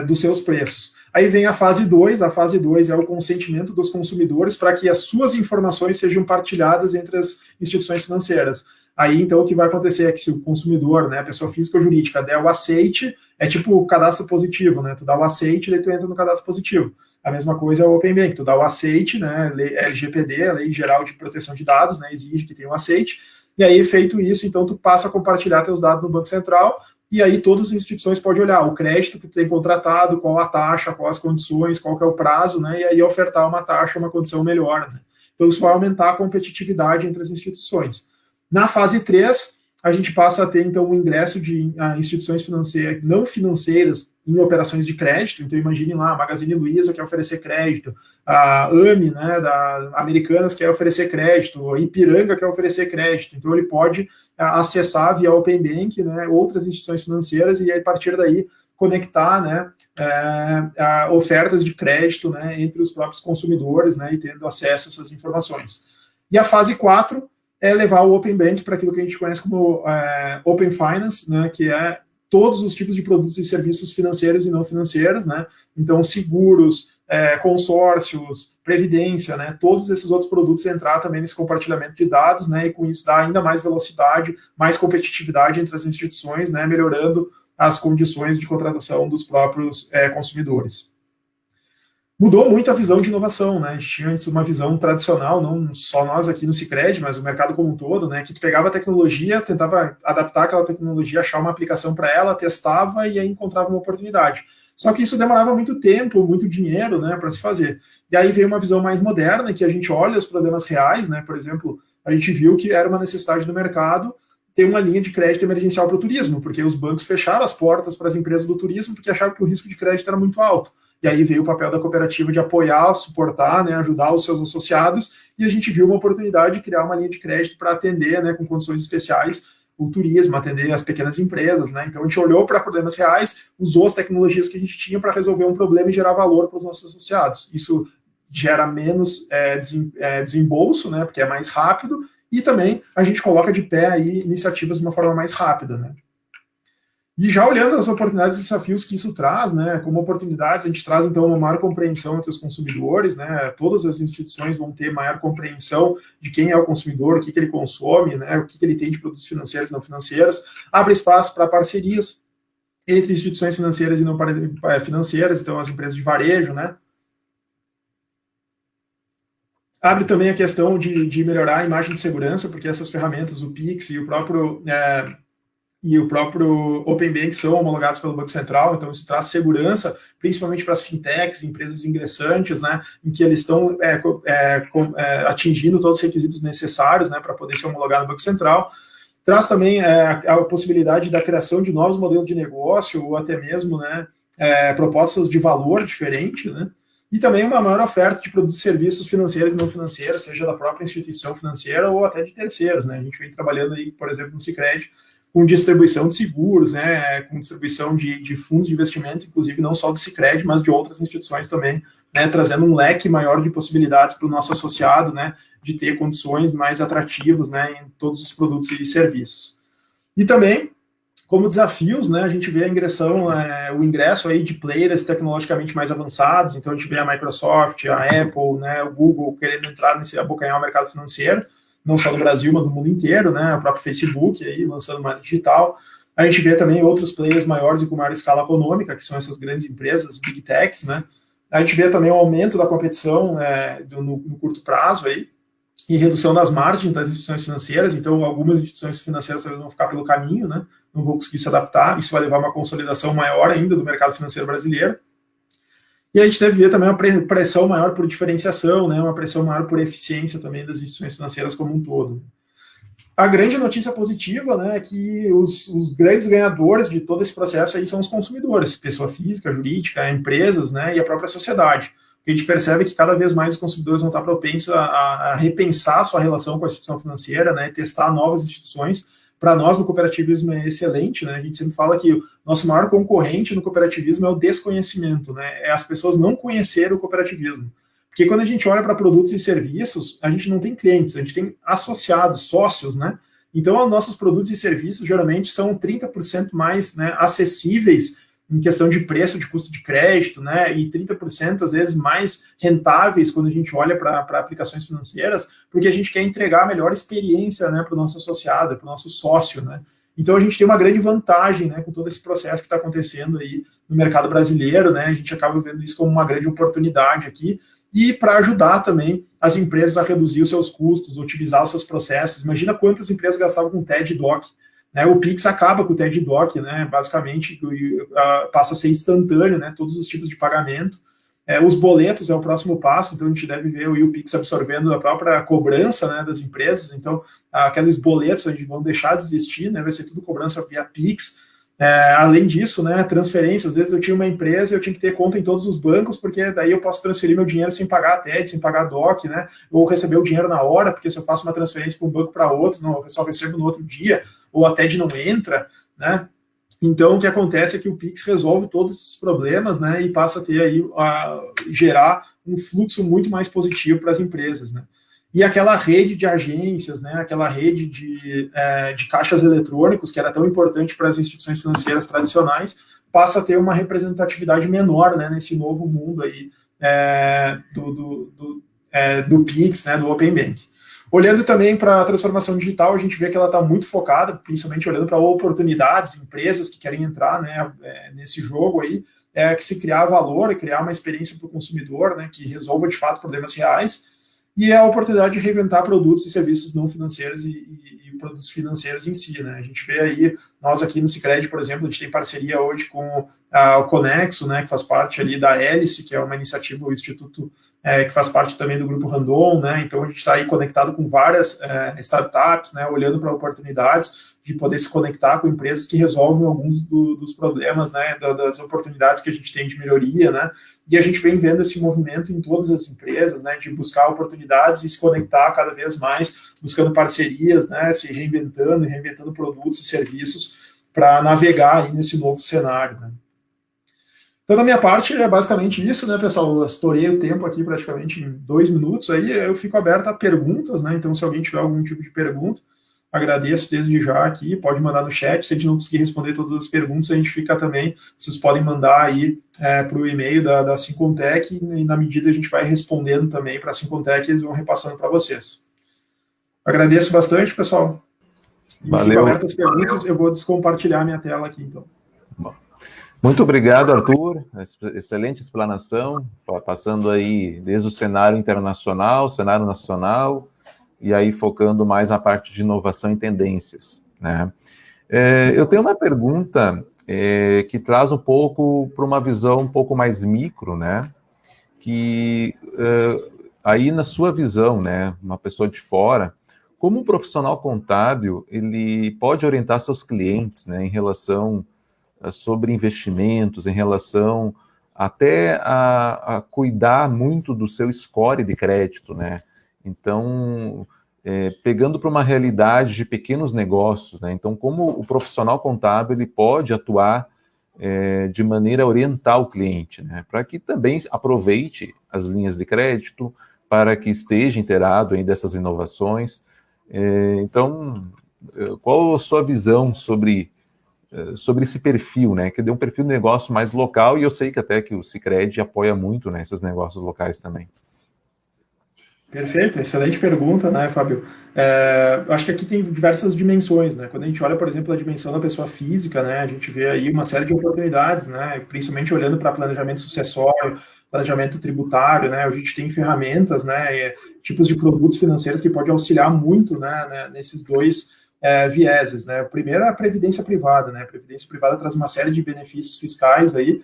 dos seus preços. Aí vem a fase 2 é o consentimento dos consumidores para que as suas informações sejam partilhadas entre as instituições financeiras. Aí, então, o que vai acontecer é que se o consumidor, né, a pessoa física ou jurídica, der o aceite, é tipo o cadastro positivo, né, tu dá o aceite, daí tu entra no cadastro positivo. A mesma coisa é o Open Banking, tu dá o aceite, né, LGPD, a Lei Geral de Proteção de Dados, né, exige que tenha um aceite, e aí, feito isso, então, tu passa a compartilhar teus dados no Banco Central, e aí todas as instituições podem olhar o crédito que tu tem contratado, qual a taxa, quais as condições, qual que é o prazo, né, e aí ofertar uma taxa, uma condição melhor, né. Então, isso vai aumentar a competitividade entre as instituições. Na fase 3, a gente passa a ter, então, o ingresso de instituições financeiras, não financeiras em operações de crédito. Então, imagine lá, a Magazine Luiza quer oferecer crédito, a AME, né, da Americanas, quer oferecer crédito, a Ipiranga quer oferecer crédito. Então, ele pode acessar via Open Bank, né, outras instituições financeiras e, a partir daí, conectar, né, ofertas de crédito, né, entre os próprios consumidores, né, e tendo acesso a essas informações. E a fase 4 é levar o Open Bank para aquilo que a gente conhece como Open Finance, né, que é todos os tipos de produtos e serviços financeiros e não financeiros, né? Então, seguros, consórcios, previdência, né? Todos esses outros produtos entrar também nesse compartilhamento de dados, né? E com isso dar ainda mais velocidade, mais competitividade entre as instituições, né? Melhorando as condições de contratação dos próprios consumidores. Mudou muito a visão de inovação, né? A gente tinha antes uma visão tradicional, não só nós aqui no Sicredi, mas o mercado como um todo, né? Que tu pegava a tecnologia, tentava adaptar aquela tecnologia, achar uma aplicação para ela, testava e aí encontrava uma oportunidade. Só que isso demorava muito tempo, muito dinheiro, né, para se fazer. E aí veio uma visão mais moderna, que a gente olha os problemas reais, né? Por exemplo, a gente viu que era uma necessidade do mercado ter uma linha de crédito emergencial para o turismo, porque os bancos fecharam as portas para as empresas do turismo porque achavam que o risco de crédito era muito alto. E aí veio o papel da cooperativa de apoiar, suportar, né, ajudar os seus associados, e a gente viu uma oportunidade de criar uma linha de crédito para atender, né, com condições especiais, o turismo, atender as pequenas empresas, né? Então a gente olhou para problemas reais, usou as tecnologias que a gente tinha para resolver um problema e gerar valor para os nossos associados. Isso gera menos desembolso, né, porque é mais rápido, e também a gente coloca de pé aí iniciativas de uma forma mais rápida, né? E já olhando as oportunidades e desafios que isso traz, né, como oportunidades, a gente traz, então, uma maior compreensão entre os consumidores, né, todas as instituições vão ter maior compreensão de quem é o consumidor, o que ele consome, né, o que ele tem de produtos financeiros e não financeiros, abre espaço para parcerias entre instituições financeiras e não financeiras, então as empresas de varejo, né. Abre também a questão de melhorar a imagem de segurança, porque essas ferramentas, o Pix e o próprio Open Bank são homologados pelo Banco Central, então isso traz segurança, principalmente para as fintechs, empresas ingressantes, né, em que eles estão atingindo todos os requisitos necessários, né, para poder ser homologado no Banco Central. Traz também a possibilidade da criação de novos modelos de negócio, ou até mesmo, né, propostas de valor diferente, né, e também uma maior oferta de produtos e serviços financeiros e não financeiros, seja da própria instituição financeira ou até de terceiros, né. A gente vem trabalhando aí, por exemplo, no Sicredi, com distribuição de seguros, né, com distribuição de fundos de investimento, inclusive não só do Sicredi, mas de outras instituições também, né, trazendo um leque maior de possibilidades para o nosso associado, né, de ter condições mais atrativas, né, em todos os produtos e serviços. E também, como desafios, né, a gente vê o ingresso aí de players tecnologicamente mais avançados, então a gente vê a Microsoft, a Apple, né, o Google querendo entrar abocanhar o mercado financeiro, não só no Brasil, mas no mundo inteiro, né? O próprio Facebook aí lançando moeda digital. A gente vê também outros players maiores e com maior escala econômica, que são essas grandes empresas, big techs, né? A gente vê também o aumento da competição no curto prazo aí, e redução das margens das instituições financeiras. Então, algumas instituições financeiras vão ficar pelo caminho, né? Não vão conseguir se adaptar. Isso vai levar a uma consolidação maior ainda do mercado financeiro brasileiro. E a gente deve ver também uma pressão maior por diferenciação, né, uma pressão maior por eficiência também das instituições financeiras como um todo. A grande notícia positiva, né, é que os grandes ganhadores de todo esse processo aí são os consumidores, pessoa física, jurídica, empresas, né, e a própria sociedade. A gente percebe que cada vez mais os consumidores vão estar propensos a repensar a sua relação com a instituição financeira, né, testar novas instituições. Para nós, no cooperativismo é excelente, né? A gente sempre fala que o nosso maior concorrente no cooperativismo é o desconhecimento, né? É as pessoas não conhecerem o cooperativismo. Porque quando a gente olha para produtos e serviços, a gente não tem clientes, a gente tem associados, sócios, né? Então, os nossos produtos e serviços geralmente são 30% mais, né, acessíveis em questão de preço, de custo de crédito, né, e 30% às vezes mais rentáveis quando a gente olha para aplicações financeiras, porque a gente quer entregar a melhor experiência, né, para o nosso associado, para o nosso sócio, né. Então a gente tem uma grande vantagem, né, com todo esse processo que está acontecendo aí no mercado brasileiro, né, a gente acaba vendo isso como uma grande oportunidade aqui, e para ajudar também as empresas a reduzir os seus custos, otimizar os seus processos. Imagina quantas empresas gastavam com TED e DOC. Né, o Pix acaba com o TED e DOC, né, basicamente passa a ser instantâneo, né, todos os tipos de pagamento. Os boletos é o próximo passo, então a gente deve ver o Pix absorvendo a própria cobrança, né, das empresas. Então, aqueles boletos a gente vão deixar de existir, né, vai ser tudo cobrança via Pix. Além disso, né, transferência, às vezes eu tinha uma empresa e eu tinha que ter conta em todos os bancos, porque daí eu posso transferir meu dinheiro sem pagar a TED, sem pagar a DOC, né, ou receber o dinheiro na hora, porque se eu faço uma transferência para um banco para outro, não, eu só recebo no outro dia, ou a TED não entra, né. Então, o que acontece é que o Pix resolve todos esses problemas, né, e passa a ter aí, gerar um fluxo muito mais positivo para as empresas, né. e aquela rede de agências, né, aquela rede de caixas eletrônicos, que era tão importante para as instituições financeiras tradicionais, passa a ter uma representatividade menor, né, nesse novo mundo aí do Pix, né, do Open Bank. Olhando também para a transformação digital, a gente vê que ela está muito focada, principalmente olhando para oportunidades, empresas que querem entrar, né, nesse jogo aí, que se criar valor, criar uma experiência para o consumidor, né, que resolva de fato problemas reais, e a oportunidade de reinventar produtos e serviços não financeiros e produtos financeiros em si, né? A gente vê aí, nós aqui no Sicredi, por exemplo, a gente tem parceria hoje com o Conexo, né, que faz parte ali da Hélice, que é uma iniciativa, o Instituto que faz parte também do Grupo Randon, né? Então a gente está aí conectado com várias startups, né, olhando para oportunidades de poder se conectar com empresas que resolvem alguns dos problemas, né, das oportunidades que a gente tem de melhoria, né? E a gente vem vendo esse movimento em todas as empresas, né, de buscar oportunidades e se conectar cada vez mais, buscando parcerias, né, se reinventando produtos e serviços para navegar aí nesse novo cenário, né. Então, da minha parte, é basicamente isso, né, pessoal? Eu estourei o tempo aqui praticamente em 2 minutos, aí eu fico aberto a perguntas, né, então se alguém tiver algum tipo de pergunta, agradeço desde já aqui, pode mandar no chat, se a gente não conseguir responder todas as perguntas, a gente fica também, vocês podem mandar aí para o e-mail da Sincontec, e na medida a gente vai respondendo também para a Sincontec, eles vão repassando para vocês. Agradeço bastante, pessoal. E Valeu. fico aberto às perguntas, eu vou descompartilhar minha tela aqui, então. Bom. Muito obrigado, Arthur. Excelente explanação, passando aí desde o cenário internacional, cenário nacional, e aí focando mais na parte de inovação e tendências, né? Eu tenho uma pergunta que traz um pouco para uma visão um pouco mais micro, né? Que aí na sua visão, né, uma pessoa de fora, como um profissional contábil, ele pode orientar seus clientes, né, em relação sobre investimentos, em relação até a cuidar muito do seu score de crédito, né? Então, pegando para uma realidade de pequenos negócios, né? Então, como o profissional contábil ele pode atuar de maneira a orientar o cliente, né? Para que também aproveite as linhas de crédito, para que esteja inteirado aí dessas inovações. Então, qual a sua visão sobre esse perfil, né? Que deu um perfil de negócio mais local, e eu sei que até que o Sicredi apoia muito, né, esses negócios locais também. Perfeito, excelente pergunta, né, Fábio? Acho que aqui tem diversas dimensões, né? Quando a gente olha, por exemplo, a dimensão da pessoa física, né, a gente vê aí uma série de oportunidades, né? Principalmente olhando para planejamento sucessório, planejamento tributário, né? A gente tem ferramentas, né, tipos de produtos financeiros que podem auxiliar muito, né, nesses dois vieses, né? O primeiro é a previdência privada, né? A previdência privada traz uma série de benefícios fiscais aí,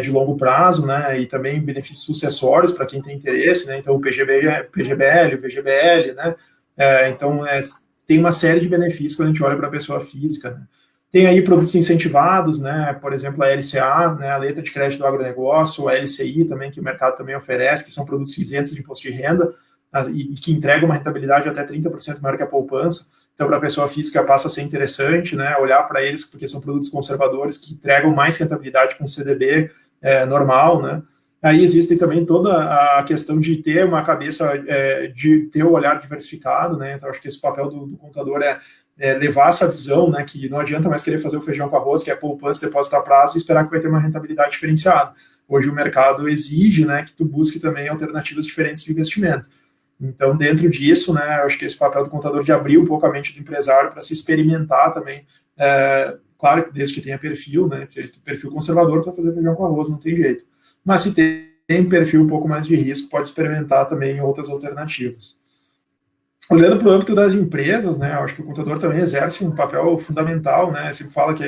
de longo prazo, né? E também benefícios sucessórios para quem tem interesse, né? Então o PGBL, o VGBL, né? Então tem uma série de benefícios quando a gente olha para a pessoa física, né? Tem aí produtos incentivados, né? Por exemplo, a LCA, né? A letra de crédito do agronegócio, a LCI também, que o mercado também oferece, que são produtos isentos de imposto de renda e que entregam uma rentabilidade até 30% maior que a poupança. Então, para a pessoa física passa a ser interessante, né, olhar para eles, porque são produtos conservadores que entregam mais rentabilidade com CDB normal, né. Aí existe também toda a questão de ter uma cabeça, de ter o olhar diversificado, né, então acho que esse papel do contador é levar essa visão, né, que não adianta mais querer fazer o feijão com arroz, que é poupança, depósito a prazo, e esperar que vai ter uma rentabilidade diferenciada. Hoje o mercado exige, né, que tu busque também alternativas diferentes de investimento. Então, dentro disso, né, eu acho que esse papel do contador de abrir um pouco a mente do empresário para se experimentar também, claro, desde que tenha perfil, né, se tem perfil conservador, tu vai fazer feijão com arroz, não tem jeito. Mas se tem perfil um pouco mais de risco, pode experimentar também outras alternativas. Olhando para o âmbito das empresas, né, eu acho que o contador também exerce um papel fundamental, né, sempre fala que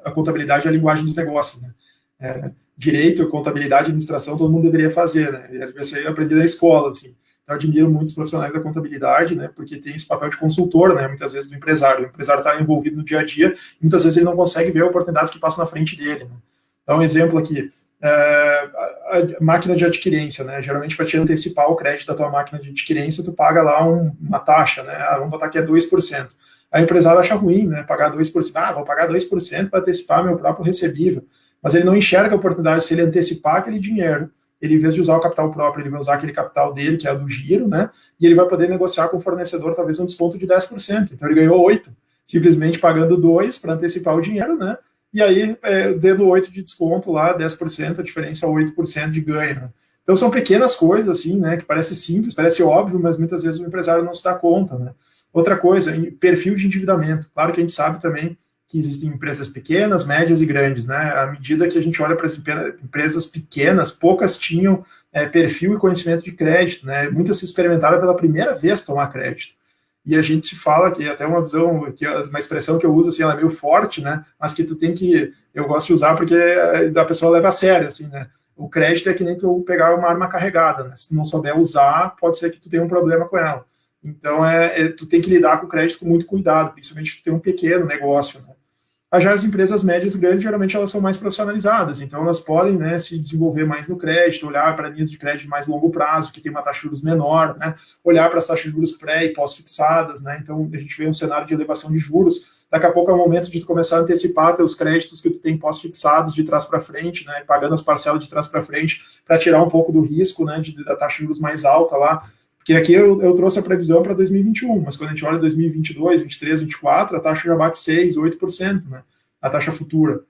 a contabilidade é a linguagem dos negócios, né, direito, contabilidade, administração, todo mundo deveria fazer, né, deve ser aprendido na escola, assim. Eu admiro muitos profissionais da contabilidade, né, porque tem esse papel de consultor, né, muitas vezes do empresário. O empresário está envolvido no dia a dia, e muitas vezes ele não consegue ver oportunidades que passam na frente dele, né. Então, um exemplo aqui, a máquina de adquirência, né, geralmente para te antecipar o crédito da tua máquina de adquirência, tu paga lá uma taxa, né, vamos botar aqui 2%. A empresário acha ruim, né, pagar 2%, vou pagar 2% para antecipar meu próprio recebível, mas ele não enxerga a oportunidade, se ele antecipar aquele dinheiro, ele, em vez de usar o capital próprio, ele vai usar aquele capital dele, que é do giro, né? E ele vai poder negociar com o fornecedor talvez um desconto de 10%. Então ele ganhou 8%, simplesmente pagando 2% para antecipar o dinheiro, né? E aí, dando 8% de desconto lá, 10%, a diferença é 8% de ganho, né? Então são pequenas coisas, assim, né, que parece simples, parece óbvio, mas muitas vezes o empresário não se dá conta, né? Outra coisa, perfil de endividamento. Claro que a gente sabe também que existem empresas pequenas, médias e grandes, né? À medida que a gente olha para as empresas pequenas, poucas tinham perfil e conhecimento de crédito, né? Muitas se experimentaram pela primeira vez tomar crédito. E a gente fala que até uma visão, que uma expressão que eu uso, assim, ela é meio forte, né? Mas que tu tem que, eu gosto de usar porque a pessoa leva a sério, assim, né? O crédito é que nem tu pegar uma arma carregada, né? Se tu não souber usar, pode ser que tu tenha um problema com ela. Então, tu tem que lidar com o crédito com muito cuidado, principalmente se tu tem um pequeno negócio, né? Já as empresas médias e grandes, geralmente, elas são mais profissionalizadas, então elas podem, né, se desenvolver mais no crédito, olhar para linhas de crédito de mais longo prazo, que tem uma taxa de juros menor, né, olhar para as taxas de juros pré e pós-fixadas, né, então a gente vê um cenário de elevação de juros, daqui a pouco é o momento de tu começar a antecipar teus créditos que tu tem pós-fixados de trás para frente, né, pagando as parcelas de trás para frente, para tirar um pouco do risco, né, da taxa de juros mais alta lá. Porque aqui eu trouxe a previsão para 2021, mas quando a gente olha 2022, 23, 24, a taxa já bate 6%, 8%, né? A taxa futura.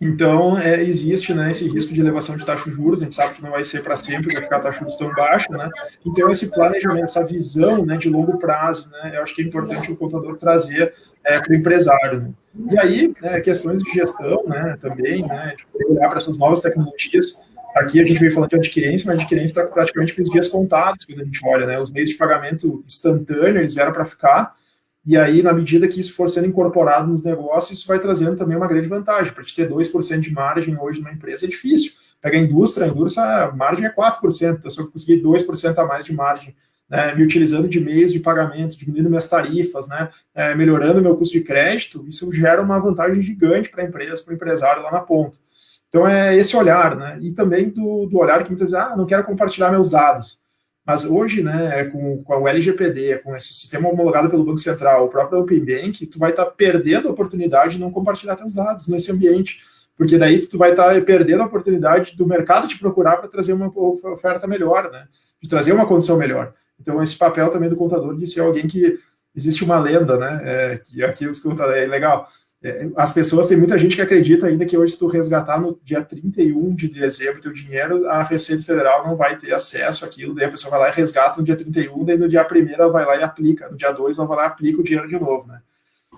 Então, existe, né, esse risco de elevação de taxa de juros, a gente sabe que não vai ser para sempre, vai ficar a taxa de juros tão baixa, né? Então, esse planejamento, essa visão, né, de longo prazo, né, eu acho que é importante o contador trazer para o empresário, né? E aí, né, questões de gestão, né, também, né, de olhar para essas novas tecnologias. Aqui a gente vem falando de adquirência, mas a adquirência está praticamente com os dias contados, quando a gente olha, né? Os meios de pagamento instantâneo, eles vieram para ficar, e aí, na medida que isso for sendo incorporado nos negócios, isso vai trazendo também uma grande vantagem. Para te ter 2% de margem hoje numa empresa é difícil. Pega a indústria, a margem é 4%, então se eu conseguir 2% a mais de margem, né, me utilizando de meios de pagamento, diminuindo minhas tarifas, né, melhorando meu custo de crédito, isso gera uma vantagem gigante para a empresa, para o empresário lá na ponta. Então, é esse olhar, né? E também do olhar que muitas vezes, não quero compartilhar meus dados. Mas hoje, né, com o LGPD, com esse sistema homologado pelo Banco Central, o próprio Open Bank, tu vai estar perdendo a oportunidade de não compartilhar teus dados nesse ambiente. Porque daí tu vai estar perdendo a oportunidade do mercado te procurar para trazer uma oferta melhor, né? De trazer uma condição melhor. Então, esse papel também do contador de ser alguém que... Existe uma lenda, né? Que aqui os contadores... É legal. As pessoas, tem muita gente que acredita ainda que hoje, se tu resgatar no dia 31 de dezembro teu dinheiro, a Receita Federal não vai ter acesso àquilo, daí a pessoa vai lá e resgata no dia 31, daí no dia 1º ela vai lá e aplica, no dia 2 ela vai lá e aplica o dinheiro de novo, né?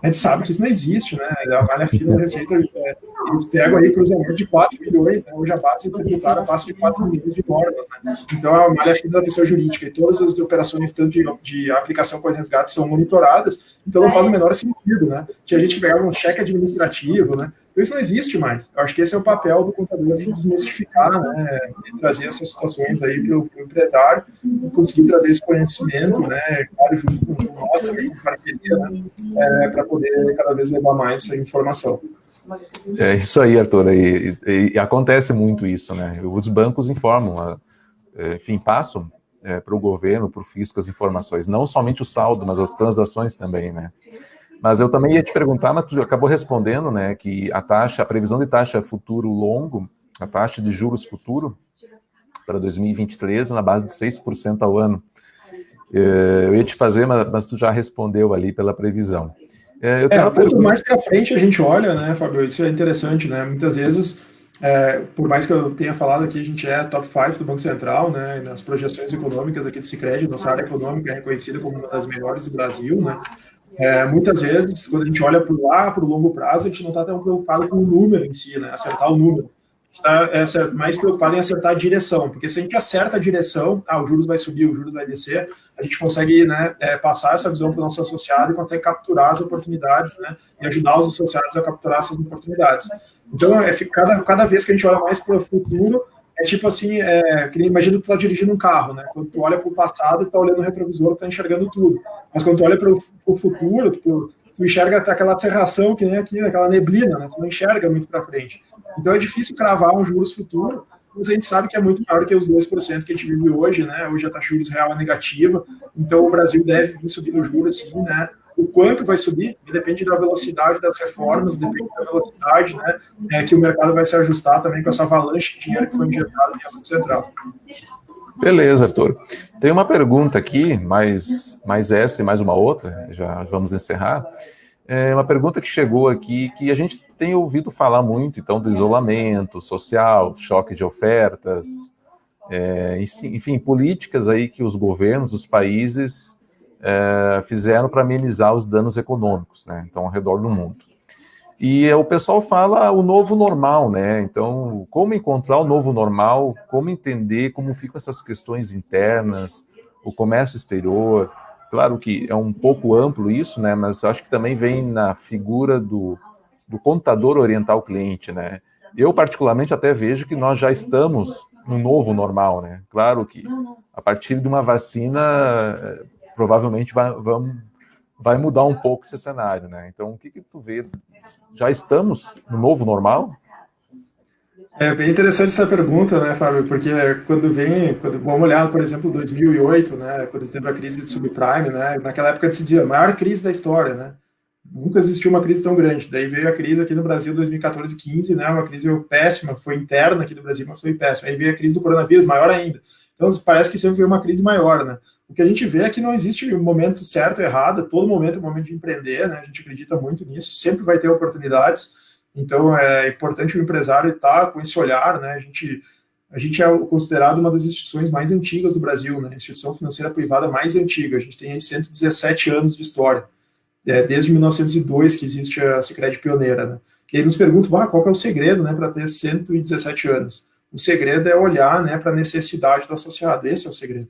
A gente sabe que isso não existe, né? A malha fina da Receita, eles pegam aí cruzamento de 4 milhões, né? Hoje a base tributária passa de 4 milhões de normas, né? Então a malha fina da pessoa jurídica e todas as operações, tanto de aplicação com resgate, são monitoradas, então não faz o menor sentido, né? Tinha gente que pegava um cheque administrativo, né? Então isso não existe mais. Eu acho que esse é o papel do contador de desmistificar, né? E trazer essas situações aí para o empresário e conseguir trazer esse conhecimento, né? Claro, junto com nós também, com parceria, né? Para poder cada vez levar mais essa informação. É isso aí, Arthur, e acontece muito isso, né? Os bancos informam, enfim, passam para o governo, para o fisco as informações, não somente o saldo, mas as transações também, né? Mas eu também ia te perguntar, mas tu acabou respondendo, né, que a previsão de taxa futuro longo, a taxa de juros futuro para 2023 na base de 6% ao ano. Eu ia te fazer, mas tu já respondeu ali pela previsão. Quanto mais para frente a gente olha, né, Fábio, isso é interessante, né, muitas vezes, por mais que eu tenha falado aqui, a gente é top 5 do Banco Central, né, nas projeções econômicas aqui do Sicredi, nossa área econômica é reconhecida como uma das melhores do Brasil, né, muitas vezes, quando a gente olha para o longo prazo, a gente não está tão preocupado com o número em si, né, acertar o número. Está mais preocupado em acertar a direção, porque se a gente acerta a direção, os juros vai subir, os juros vai descer, a gente consegue, né, passar essa visão para o nosso associado e consegue capturar as oportunidades, né, e ajudar os associados a capturar essas oportunidades. Então, cada vez que a gente olha mais para o futuro, é tipo assim, que nem imagina tu tá dirigindo um carro, né, quando tu olha para o passado, tu tá olhando no retrovisor, tu tá enxergando tudo, mas quando tu olha para o futuro, tu enxerga aquela cerração que nem aqui, aquela neblina, né, tu não enxerga muito para frente. Então é difícil cravar um juros futuro, mas a gente sabe que é muito maior que os 2% que a gente vive hoje, né? Hoje a taxa de juros real é negativa, então o Brasil deve vir subindo os juros, sim, né? O quanto vai subir depende da velocidade das reformas, depende da velocidade, né, que o mercado vai se ajustar também com essa avalanche de dinheiro que foi injetado via Banco Central. Beleza, Arthur. Tem uma pergunta aqui, mais essa e mais uma outra, já vamos encerrar. É uma pergunta que chegou aqui, que a gente tem ouvido falar muito, então, do isolamento social, choque de ofertas, enfim, políticas aí que os governos, os países fizeram para amenizar os danos econômicos, né? Então, ao redor do mundo. E o pessoal fala o novo normal, né? Então, como encontrar o novo normal, como entender como ficam essas questões internas, o comércio exterior. Claro que é um pouco amplo isso, né? Mas acho que também vem na figura do contador orientar o cliente, né? Eu, particularmente, até vejo que nós já estamos no novo normal, né? Claro que a partir de uma vacina, provavelmente vai mudar um pouco esse cenário, né? Então, o que tu vê? Já estamos no novo normal? É bem interessante essa pergunta, né, Fábio? Porque vamos olhar, por exemplo, 2008, né, quando teve a crise de subprime, né, naquela época se dizia a maior crise da história, né? Nunca existiu uma crise tão grande. Daí veio a crise aqui no Brasil 2014, 15, né, uma crise péssima, foi interna aqui do Brasil, mas foi péssima. Aí veio a crise do coronavírus, maior ainda. Então, parece que sempre veio uma crise maior, né? O que a gente vê é que não existe um momento certo ou errado, todo momento é um momento de empreender, né? A gente acredita muito nisso, sempre vai ter oportunidades. Então, é importante o empresário estar com esse olhar, né? A gente é considerado uma das instituições mais antigas do Brasil, né? A instituição financeira privada mais antiga. A gente tem aí 117 anos de história. Desde 1902 que existe a Sicredi pioneira, né? E aí nos perguntam, qual que é o segredo, né, para ter 117 anos? O segredo é olhar, né, para a necessidade do associado. Esse é o segredo.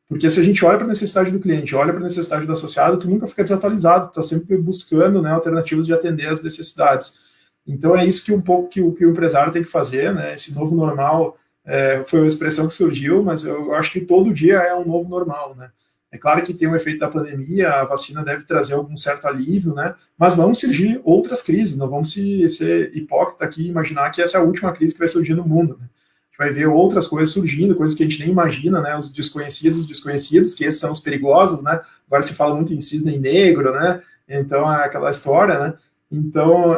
Porque se a gente olha para a necessidade do cliente, olha para a necessidade do associado, tu nunca fica desatualizado, tu está sempre buscando, né, alternativas de atender às necessidades. Então é isso que um pouco que o empresário tem que fazer, né? Esse novo normal foi uma expressão que surgiu, mas eu acho que todo dia é um novo normal, né? É claro que tem um efeito da pandemia, a vacina deve trazer algum certo alívio, né? Mas vão surgir outras crises, não vamos ser hipócrita aqui e imaginar que essa é a última crise que vai surgir no mundo, né? A gente vai ver outras coisas surgindo, coisas que a gente nem imagina, né? Os desconhecidos, que esses são os perigosos, né? Agora se fala muito em cisne negro, né? Então é aquela história, né? Então,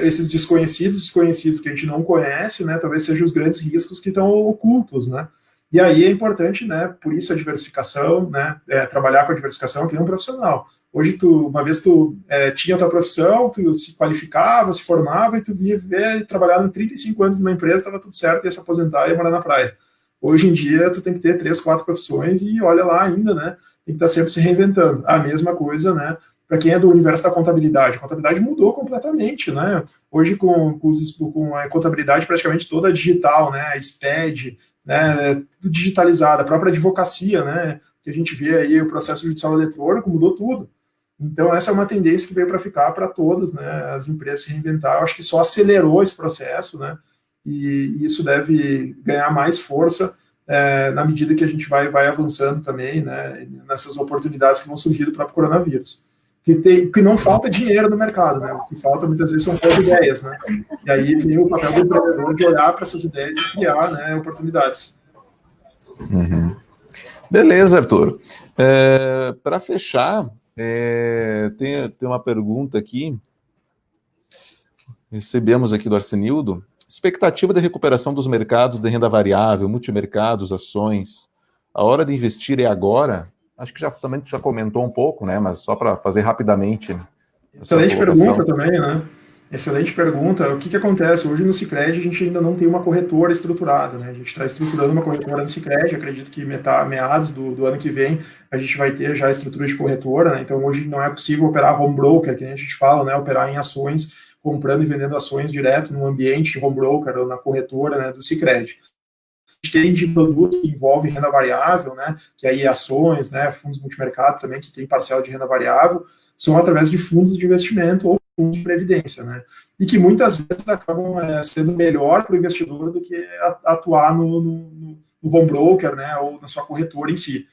esses desconhecidos que a gente não conhece, né, talvez sejam os grandes riscos que estão ocultos, né? E aí é importante, né, por isso a diversificação, né, trabalhar com a diversificação que nem um profissional. Hoje, uma vez tu tinha a tua profissão, tu se qualificava, se formava e tu via trabalhar em 35 anos numa empresa, estava tudo certo, ia se aposentar e ia morar na praia. Hoje em dia, tu tem que ter 3, 4 profissões e olha lá ainda, né, tem que estar sempre se reinventando. A mesma coisa, né, para quem é do universo da contabilidade. A contabilidade mudou completamente, né? Hoje, com a contabilidade praticamente toda digital, né? A SPED, né? Tudo digitalizado, a própria advocacia, né? Que a gente vê aí o processo judicial eletrônico, mudou tudo. Então, essa é uma tendência que veio para ficar para todas, né? As empresas se reinventar. Eu acho que só acelerou esse processo, né? E isso deve ganhar mais força na medida que a gente vai avançando também, né? Nessas oportunidades que vão surgir do próprio coronavírus. Que não falta dinheiro no mercado, né? O que falta muitas vezes são boas ideias, né? E aí vem o papel do empreendedor de olhar para essas ideias e criar, né, oportunidades. Uhum. Beleza, Arthur. Para fechar, tem uma pergunta aqui. Recebemos aqui do Arsenildo. Expectativa de recuperação dos mercados de renda variável, multimercados, ações. A hora de investir é agora? Acho que também já comentou um pouco, né? Mas só para fazer rapidamente. Excelente pergunta também, né? Excelente pergunta. O que acontece? Hoje no Sicredi a gente ainda não tem uma corretora estruturada, né? A gente está estruturando uma corretora no Sicredi, acredito que meados do ano que vem a gente vai ter já a estrutura de corretora, né? Então hoje não é possível operar home broker, que a gente fala, né? Operar em ações, comprando e vendendo ações direto no ambiente de home broker ou na corretora, né, do Sicredi. A gente tem de produtos que envolvem renda variável, né, que aí ações, né, fundos multimercado também, que tem parcela de renda variável, são através de fundos de investimento ou fundos de previdência, né, e que muitas vezes acabam sendo melhor para o investidor do que atuar no home broker, né, ou na sua corretora em si.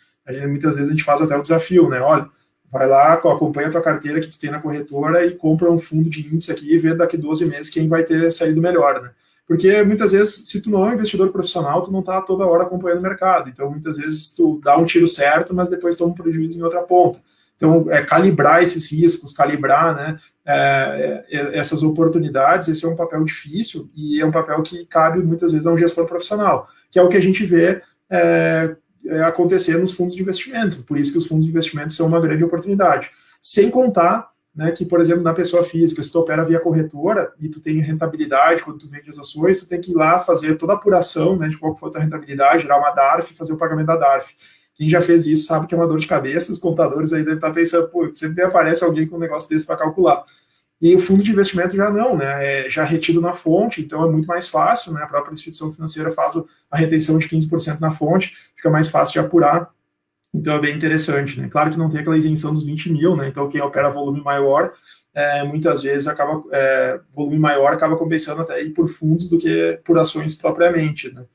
Muitas vezes a gente faz até o desafio, né, olha, vai lá, acompanha a tua carteira que tu tem na corretora e compra um fundo de índice aqui e vê daqui 12 meses quem vai ter saído melhor, né? Porque muitas vezes, se tu não é um investidor profissional, tu não tá toda hora acompanhando o mercado. Então, muitas vezes tu dá um tiro certo, mas depois toma um prejuízo em outra ponta. Então, calibrar esses riscos, calibrar, né, essas oportunidades, esse é um papel difícil e é um papel que cabe muitas vezes a um gestor profissional, que é o que a gente vê acontecer nos fundos de investimento. Por isso que os fundos de investimento são uma grande oportunidade. Sem contar, né, que, por exemplo, na pessoa física, se tu opera via corretora e tu tem rentabilidade quando tu vende as ações, tu tem que ir lá fazer toda a apuração, né, de qual for a tua rentabilidade, gerar uma DARF e fazer o pagamento da DARF. Quem já fez isso sabe que é uma dor de cabeça, os contadores aí devem estar pensando, pô, sempre aparece alguém com um negócio desse para calcular. E o fundo de investimento já não, né? É já retido na fonte, então é muito mais fácil, né? A própria instituição financeira faz a retenção de 15% na fonte, fica mais fácil de apurar. Então é bem interessante, né? Claro que não tem aquela isenção dos 20 mil, né? Então quem opera volume maior, muitas vezes volume maior acaba compensando até ir por fundos do que por ações propriamente, né?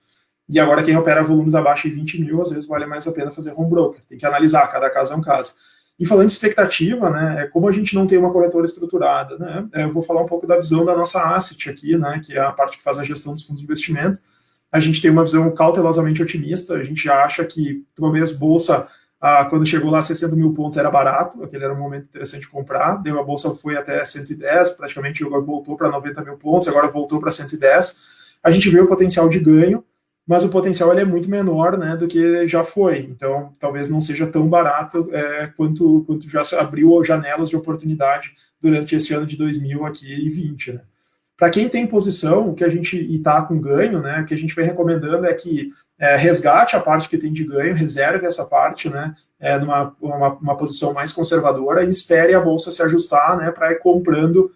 E agora quem opera volumes abaixo de 20 mil, às vezes vale mais a pena fazer home broker. Tem que analisar, cada caso é um caso. E falando de expectativa, né, como a gente não tem uma corretora estruturada, né, eu vou falar um pouco da visão da nossa asset aqui, né, que é a parte que faz a gestão dos fundos de investimento. A gente tem uma visão cautelosamente otimista, a gente acha que talvez bolsa, quando chegou lá a 60 mil pontos era barato, aquele era um momento interessante de comprar, daí a bolsa foi até 110, praticamente agora voltou para 90 mil pontos, agora voltou para 110. A gente vê o potencial de ganho, mas o potencial ele é muito menor, né, do que já foi. Então, talvez não seja tão barato quanto já abriu janelas de oportunidade durante esse ano de 2020, né. Para quem tem posição, o que a gente está com ganho, né, o que a gente vem recomendando é que resgate a parte que tem de ganho, reserve essa parte, né, numa posição mais conservadora e espere a bolsa se ajustar, né, para ir comprando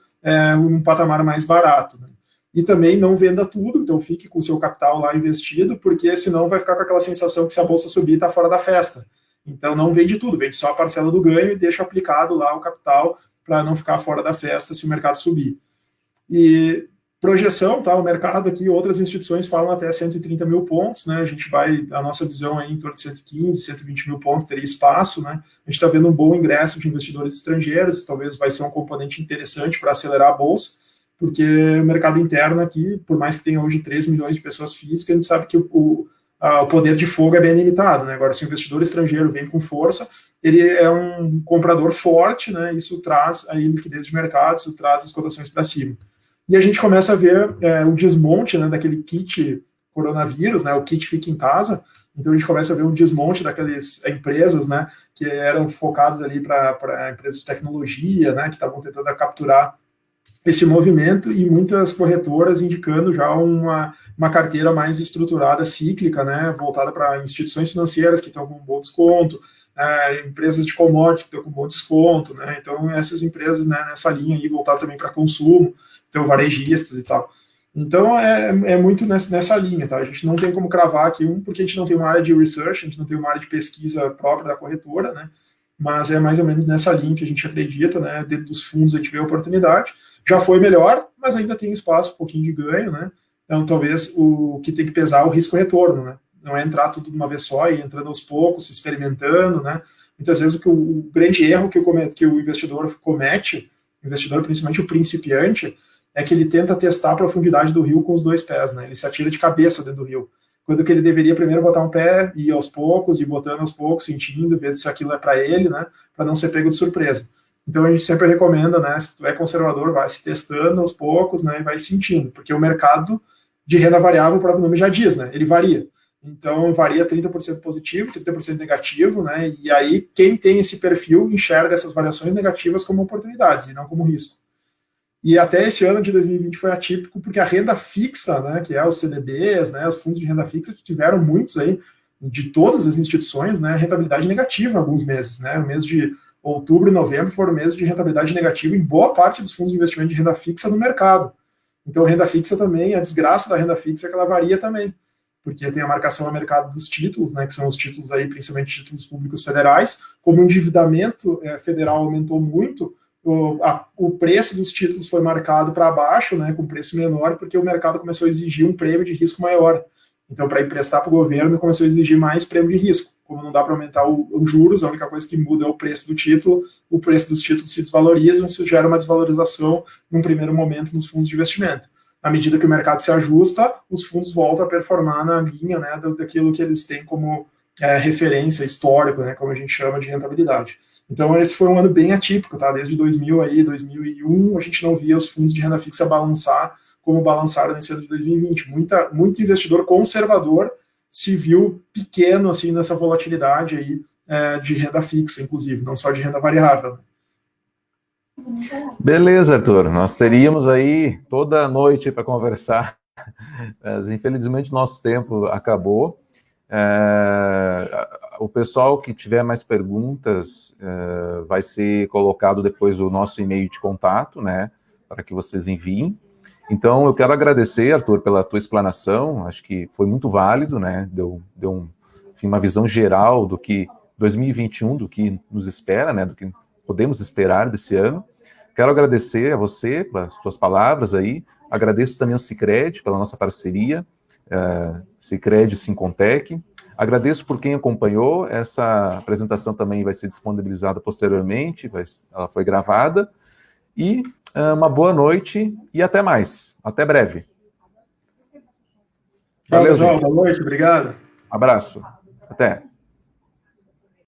um patamar mais barato, né. E também não venda tudo, então fique com o seu capital lá investido, porque senão vai ficar com aquela sensação que se a bolsa subir, está fora da festa. Então não vende tudo, vende só a parcela do ganho e deixa aplicado lá o capital para não ficar fora da festa se o mercado subir. E projeção, tá? O mercado aqui, outras instituições falam até 130 mil pontos, né? A nossa visão aí em torno de 115, 120 mil pontos teria espaço, né? A gente está vendo um bom ingresso de investidores estrangeiros, talvez vai ser um componente interessante para acelerar a bolsa, porque o mercado interno aqui, por mais que tenha hoje 3 milhões de pessoas físicas, a gente sabe que o poder de fogo é bem limitado, né? Agora, se o investidor estrangeiro vem com força, ele é um comprador forte, né? Isso traz aí liquidez de mercado, isso traz as cotações para cima. E a gente começa a ver o desmonte, né, daquele kit coronavírus, né? O kit fica em casa. Então a gente começa a ver um desmonte daquelas empresas, né, que eram focadas ali para empresas de tecnologia, né, que estavam tentando capturar esse movimento, e muitas corretoras indicando já uma carteira mais estruturada, cíclica, né, voltada para instituições financeiras que estão com um bom desconto, empresas de commodity que estão com um bom desconto, né, então essas empresas, né, nessa linha aí, voltada também para consumo, então varejistas e tal. Então é muito nessa linha, tá? A gente não tem como cravar aqui porque a gente não tem uma área de research, a gente não tem uma área de pesquisa própria da corretora, né, mas é mais ou menos nessa linha que a gente acredita, né, dentro dos fundos a gente vê a oportunidade. Já foi melhor, mas ainda tem espaço, um pouquinho de ganho, né? Então, talvez o que tem que pesar é o risco-retorno, né? Não é entrar tudo de uma vez só e entrando aos poucos, experimentando, né? Muitas vezes o grande erro que o investidor comete, principalmente o principiante, é que ele tenta testar a profundidade do rio com os dois pés, né? Ele se atira de cabeça dentro do rio. Quando que ele deveria primeiro botar um pé e ir aos poucos, e botando aos poucos, sentindo, ver se aquilo é para ele, né? Para não ser pego de surpresa. Então a gente sempre recomenda, né, se tu é conservador, vai se testando aos poucos, né, e vai sentindo, porque o mercado de renda variável, o próprio nome já diz, né, ele varia. Então varia 30% positivo, 30% negativo, né, e aí quem tem esse perfil enxerga essas variações negativas como oportunidades e não como risco. E até esse ano de 2020 foi atípico, porque a renda fixa, né, que é os CDBs, né, os fundos de renda fixa, tiveram muitos aí, de todas as instituições, né, rentabilidade negativa em alguns meses, né, o mês de outubro e novembro foram meses de rentabilidade negativa em boa parte dos fundos de investimento de renda fixa no mercado. Então, renda fixa também, a desgraça da renda fixa é que ela varia também, porque tem a marcação a mercado dos títulos, né, que são os títulos aí, principalmente títulos públicos federais. Como o endividamento federal aumentou muito, o preço dos títulos foi marcado para baixo, né, com preço menor, porque o mercado começou a exigir um prêmio de risco maior. Então, para emprestar para o governo, começou a exigir mais prêmio de risco. Como não dá para aumentar os juros, a única coisa que muda é o preço do título, o preço dos títulos se desvalorizam, isso gera uma desvalorização num primeiro momento nos fundos de investimento. À medida que o mercado se ajusta, os fundos voltam a performar na linha, né, daquilo que eles têm como referência histórica, né, como a gente chama de rentabilidade. Então, esse foi um ano bem atípico, tá? Desde 2000 aí, 2001, a gente não via os fundos de renda fixa balançar como balançaram nesse ano de 2020. Muito investidor conservador se viu pequeno, assim, nessa volatilidade aí de renda fixa, inclusive, não só de renda variável. Beleza, Arthur. Nós teríamos aí toda a noite para conversar, mas infelizmente nosso tempo acabou. O pessoal que tiver mais perguntas vai ser colocado depois do nosso e-mail de contato, né, para que vocês enviem. Então, eu quero agradecer, Arthur, pela tua explanação, acho que foi muito válido, né, deu uma visão geral do que 2021, do que nos espera, né, do que podemos esperar desse ano. Quero agradecer a você pelas suas palavras aí, agradeço também ao Sicredi pela nossa parceria, Sicredi Sincontec. Agradeço por quem acompanhou, essa apresentação também vai ser disponibilizada posteriormente, ela foi gravada, e uma boa noite e até mais, até breve. Valeu, João, boa noite, obrigado. Abraço, até.